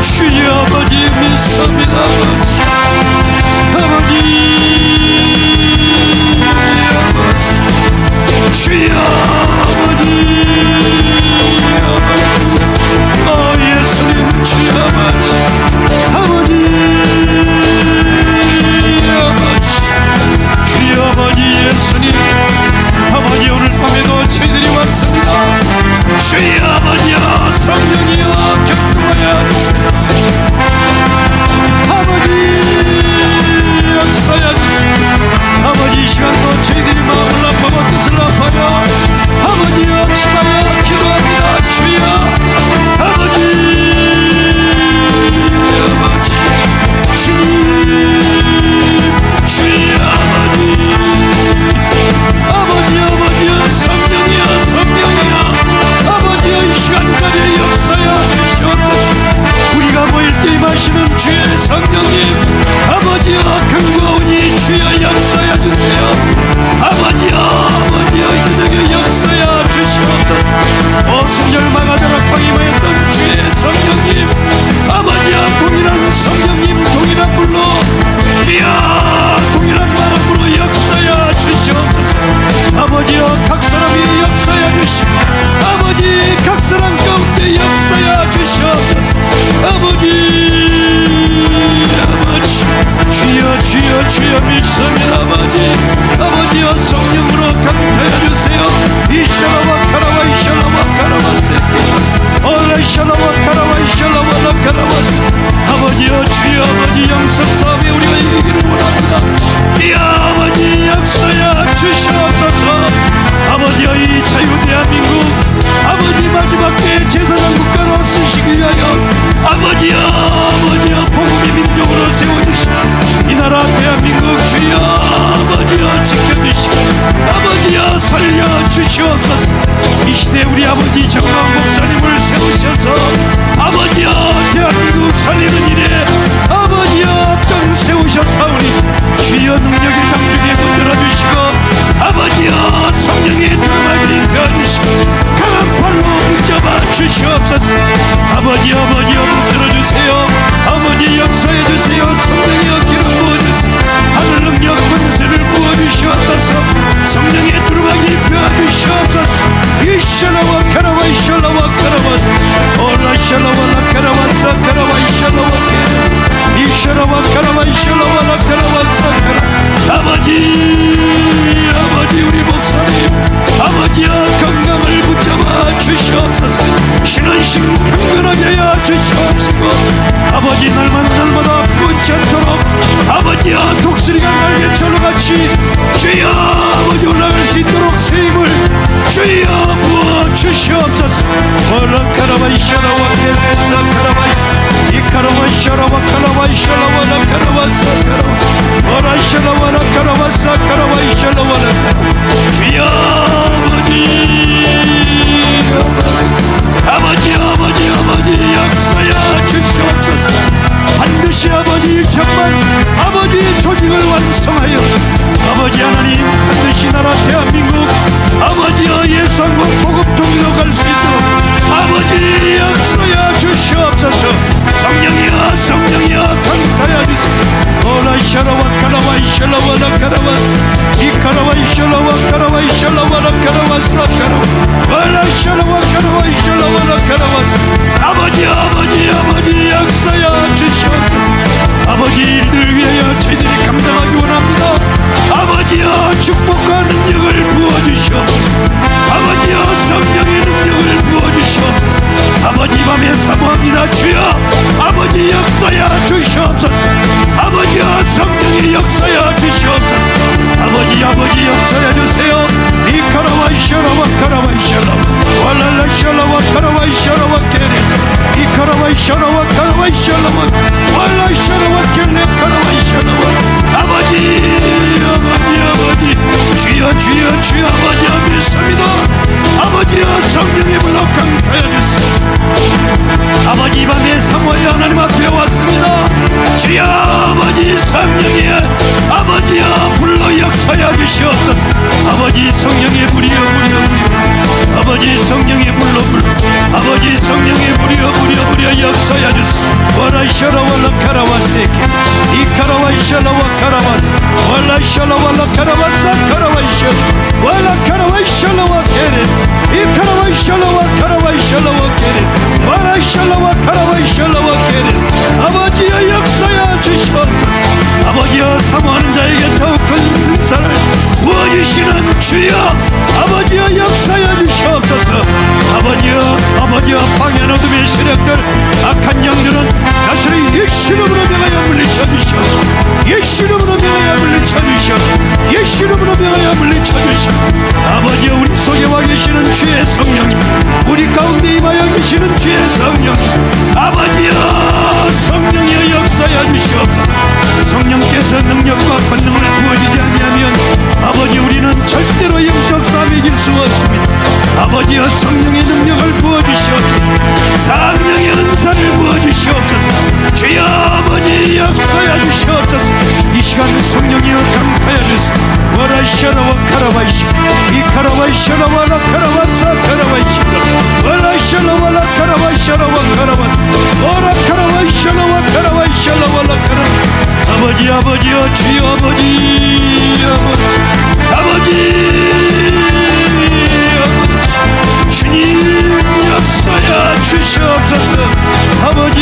A: 주여. 아버지 믿습니다. 아버지 주여. 아버지 예수님 주여. 아버지 주여. 아버지 예수님 아버지 오늘 밤에도 저희들이 왔습니다. 주여. 아버지여 성령이여 격동하여 주세요. 아버지 시대 우리 아버지 정강 목사님을 세우셔서 아버지여 대한민국 살리는 일에 아버지여 앞장 세우셨사오니 주여 능력의 강중에 붙들어주시고 아버지여 성령의 두루마기를 펴주시고 강한 팔로 붙잡아 주시옵소서. 아버지 붙들어주세요. 아버지 역사해주세요. 성령의 기름 부어주세요. 하늘 능력 권세를 부어주시옵소서. 성령의 두루마기 펴주시옵소서. 이샬라와 카라와 이샬라와 카라와스 올라 샬라와 카라와사 카라와 이샬라와 케레스 이샬라와 카라와 이샬라와 카라와사 카라 아버지 우리 목사님 아버지여 건강을 붙잡아 주시옵소서. 신은심 강건하게 하여 주시옵시고 아버지 날마다 끊지 않도록 아버지여 독수리가 날개처럼 같이 주여 아버지 올라갈 수 있도록 세임을 주여 부어 주시옵소서. 오라카라바이샤라와 케레사 카라바이 이카라바이샤라와 카라바이샤라와 카라바사 카라바 오라이샤라와 카라바사 카라바이샤라와 주여 아버지 역사여 주시옵소서. 반드시 아버지 일천만 아버지 조직을 완성하여 아버지 하나님 반드시 나라 대한민국 아버지여 예산과 복음 통일로 갈 수 있도록 아버지 역사여 주시옵소서. 성령이여 강타여 주세요. 오라이샤라와 카라와이샤라와 카라와스 이카라와이샤라와 카라와이샤라와 카라와스 카라와 오라이샤라와 카라와이샤라와 카라와스 아버지 역사여 주시옵소서. 아버지 일들을 위하여 저희들이 감당하기 원합니다. 아버지여 축복과 능력을 부어주시옵소서. 아버지여 성령의 능력을 부어주시옵소서. 아버지 밤에 사모합니다. 주여 아버지 역사여 주시옵소서. 아버지여 성령의 역사여 주시옵소서. 아버지 역사여 주세요. 이카라와이샤라와 카라와이샤라와 왈랄라샤라와 카라와이샤라와 케레스 이카라와이샤라와 카라와이샤라와 왈라샤라와 켈레 카라와이샤라와 아버지 주여 아버지여 믿습니다. 아버지여 성령의 불로 강타여 주세요. 아버지 밤에 사모하여 하나님 앞에 왔습니다. 주여 아버지 성령의 아버지여 불로 역사여 주시옵소서. 아버지 성령의 불이여 아버지 성령의 불로 아버지 성령의 불이여 역사여 주세요. 와라이샤라와 카라와세케 이카라와이샤라와 카라와스 왈라이샤라와 카라와사 카라와이샤 왈라카라와이샤라와 케레스 이카라와이샤라와 카라와이샤라와 케레스 왈라이샤라와 카라와이샤라와 케레스 아버지여 역사여 주시옵소서. 아버지여 사모하는 자에게 더욱 큰 은사를 부어주시는 주여 아버지여 역사여 주시옵소서. 아버지여 방해한 어둠의 세력들 악한 영들은 다시 예수 이름으로 명하여 물리쳐 주시옵소서. 예수 이름으로 명하여 물리쳐 주시옵소서. 예수 이름으로 명하여 물리쳐 주시옵소서. 아버지여 우리 속에 와 계시는 주의 성령이 우리 가운데 임하여 계시는 주의 성령이 아버지여 성령의 역사여 주시옵소서. 성령께서 능력과 권능을 부어주지 아니하면 아버지 우리는 절대로 영적 삶에 이길 수 없습니다. 아버지여 성령의 능력을 부어주시옵소서. 성령의 은사를 부어주시옵소서. 주여 아버지 역사여 주시옵소서. 이 시간 성령이여 강타여 주소서. 와라이샤라와 카라바이샤 이카라바이샤라와 카라바사 카라바이샤라 와라이샤라와 카라바이샤라와 카라바사 와라카라바이샤라와 카라바이샤라와 카라 아버지여 주여 아버지 주님 역사여 주시옵소서. 아버지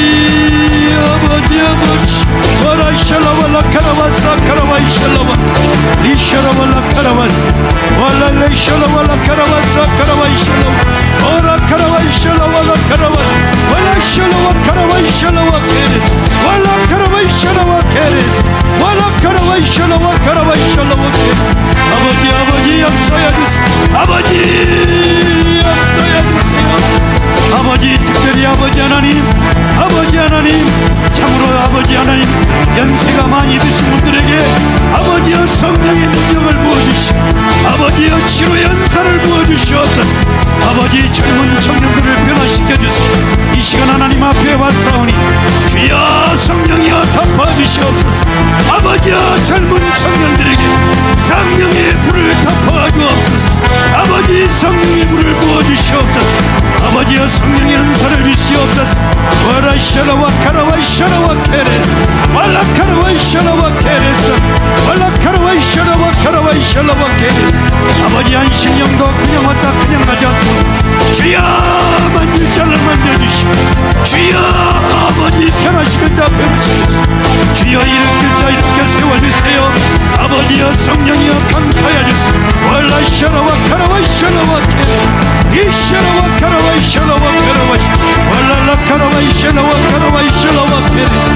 A: 와라이샤라와 카라바사 카라바이샤라와 이샤라와 카라바사 와라이샤라와 카라바사 카라바이샤라와 오라카라바이샤라와 카라바사 와라이샤라와 카라바이샤라와 케레스 와라카라바이샤라와 케레스 와라카라바이샤라와 카라바이샤라와 케레스 아버지 역사여 주세요. 아버지 역사여 주세요. 아버지 특별히 아버지 하나님 참으로 아버지 하나님 연세가 많이 드신 분들에게 아버지여 성령의 능력을 부어주시고 아버지여 치료의 은사를 부어주시옵소서. 아버지 젊은 청년들을 변화시켜주시고 이 시간 하나님 앞에 왔사오니 주여 성령이여 덮어주시옵소서. 아버지여 젊은 청년들에게 성령의 불을 덮어주옵소서. 아버지 성령의 불을 부어주시옵소서. 아버지여 성령의 은사를 주시옵소서. 와라샤라와 카라와 샤라와 케레스 왈라카라와 샤라와 케레스 왈라카라와 샤라와 카라와 샤라와 케레스. 아버지 한 심령도 그냥 왔다 그냥 가지 않고 주여 만질 자를 만져주시고 주여 아버지 변화시킨 자 변화시키시고 주여 일으킬 자 일으켜 세워주세요. 아버지여 성령이여 강타해 주세요. 왈라샤라와 카라와 샤라와 케레스 이샤라와 카라와 샤라와 카라와 왈라라카라와 이샤라와 카라와 이샤라와 케레스.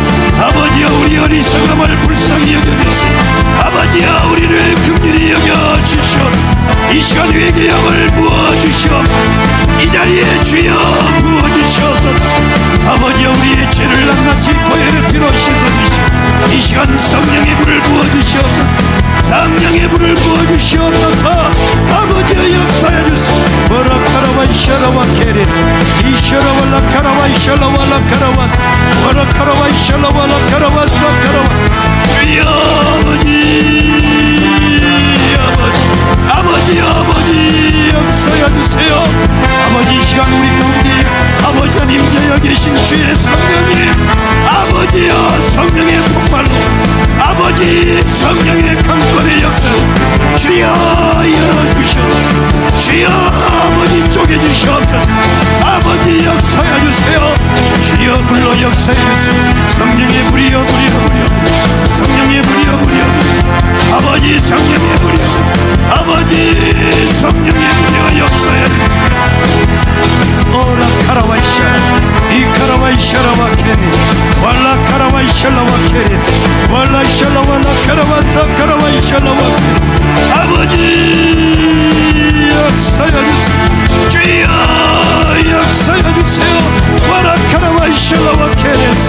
A: 아버지여 우리 어리석음을 불쌍히 여겨주세요. 아버지여 우리를 긍휼히 여겨주시옵소서. 이 시간 위기의 영을 부어주시옵소서. 이 자리에 주여 부어주시옵소서. 아버지여 우리의 죄를 낱낱이 보혈의 피로 씻어주시고 이 시간 성령의 불을 부어주시옵소서. 성령의 불을 부어주시옵소서. 아버지여 역사해 주소서. 버라카라와 이샤라와 케레스 이샤라와 라카라와 이샤라와 라카라와스 버라카라와 이샤라와 라카라와 사카라와 주여 아버지 역사해 주세요. 아버지 이 시간 우리 가운데 아버지 하나님 되어 계신 주의 성령님 아버지여 성령의 폭발로 아버지 성령의 강권의 역사로 주여 열어주시옵소서. 주여 아버지 쪼개주시옵소서. 아버지 역사해 주세요. 주여 불러 역사해 주세요. 성령의 불이여 성령의 불이여 아버지 성령의 불이여 아버지 성령의 불이여 역사해 주세요. 오라카라와이샤 이카라와이샤라와 케레스 왈라카라와이샤라와 케레스 왈라이샤라와 라카라와사 카라와이샤라와 아버지 역사해 주세요. 주여 역사해 주세요. 왈라카라와이샤라와 케레스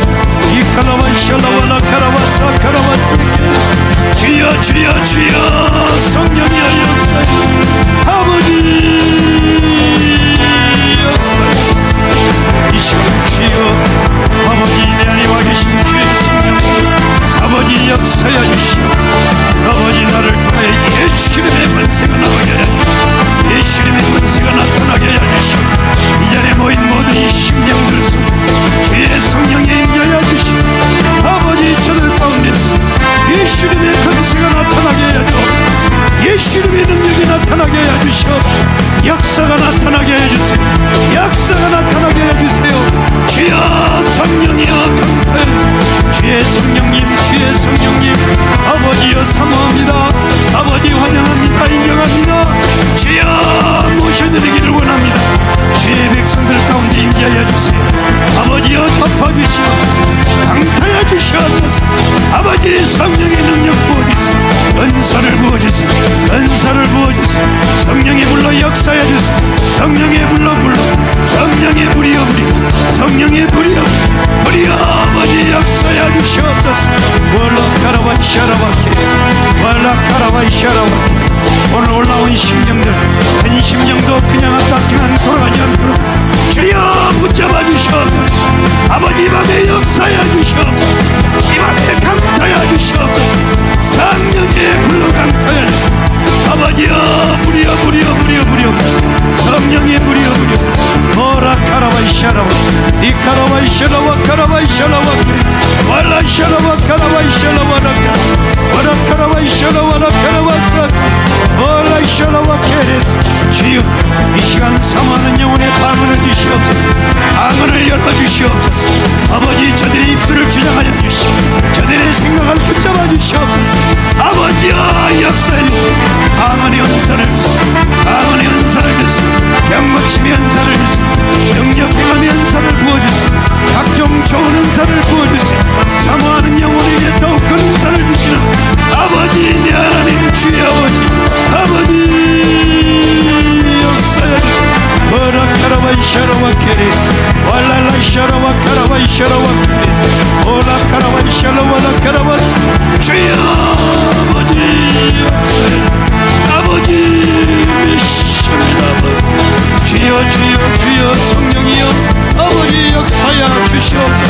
A: 이카라와이샤라와 라카라와사 카라와사 주여 성령이여 역사해 주세요. 아버지 이 시간 주여 아버지 내 안에 와 계신 주의 성령 아버지 역사해 주시옵소서. 아버지 나를 통해 예수님의 권세가 나오게 하여 예수님의 권세가 나타나게 하여 주시옵소서. 이 자리에 모인 모든 이 심령들 속 주의 성령이 임재하여 주시옵소서. 아버지 저들 가운데서 예수님의 권세가 나타나게 하여 주옵소서. 예수님의 능력이 나타나게 해 주시옵소서. 역사가 나타나게 해 주세요. 역사가 나타나게 해 주세요. 주여 성령이여 강타해 주세요. 주의 성령님 아버지여 사모합니다. 아버지 환영합니다. 인정합니다. 주여 모셔드리기를 원합니다. 주의 백성들 가운데 임재하여 주세요. 아버지여 덮어주시옵소서. 강타해 주시옵소서. 아버지 성령의 능력 부어주세요. 은사를 부어주세요. 성령의 불로 역사해 주세요. 성령의 불로 성령의 불이여 성령의 불이여 아버지 역사해 주시옵소서. 월라카라와 샤라와 케레스 월라카라와 샤라와 오늘 올라온 심령들 한 심령도 그냥 왔다 그냥 돌아가지 않도록 주여 붙잡아 주시옵소서. 아버지 이 밤에 역사해 주시옵소서. 이 밤에 강타해 주시옵소서. 성령의 불로 강타해 주시옵소서. 아버지여 불이여 성령의 불이여 오라카라와 이샤라와 이카라와 이샤라와 카라와 이샤라와 왈라 이샤라와 카라와 이샤라와 와라카라와 이샤라와 라카라와 사 왈라 이샤라와 케레스 주여 이 시간 사모하는 영혼의 방언을 주시옵소서. 방언을 열어주시옵소서. 아버지 저들의 입술을 주장하여 주시고 저들의 생각을 붙잡아 주시옵소서. 아버지여 역사해 주시고 방언의 은사를 주시고 방언의 은사를 주시고 병고침의 은사를 주시고 능력 행함의 은사를 부어주시고 각종 좋은 은사를 부어주시고 사모하는 영혼에게 더욱 큰 은사를 주시는 아버지 내 하나님 주의 아버지 역사해 주시고 오라카라와 이샤라와 케레스 왈랄라 이샤라와 카라와 이샤라와 케레스 오라카라와 이샤라와 라카라와 주여 아버지 역사해 주시고 아버지 주옵소서.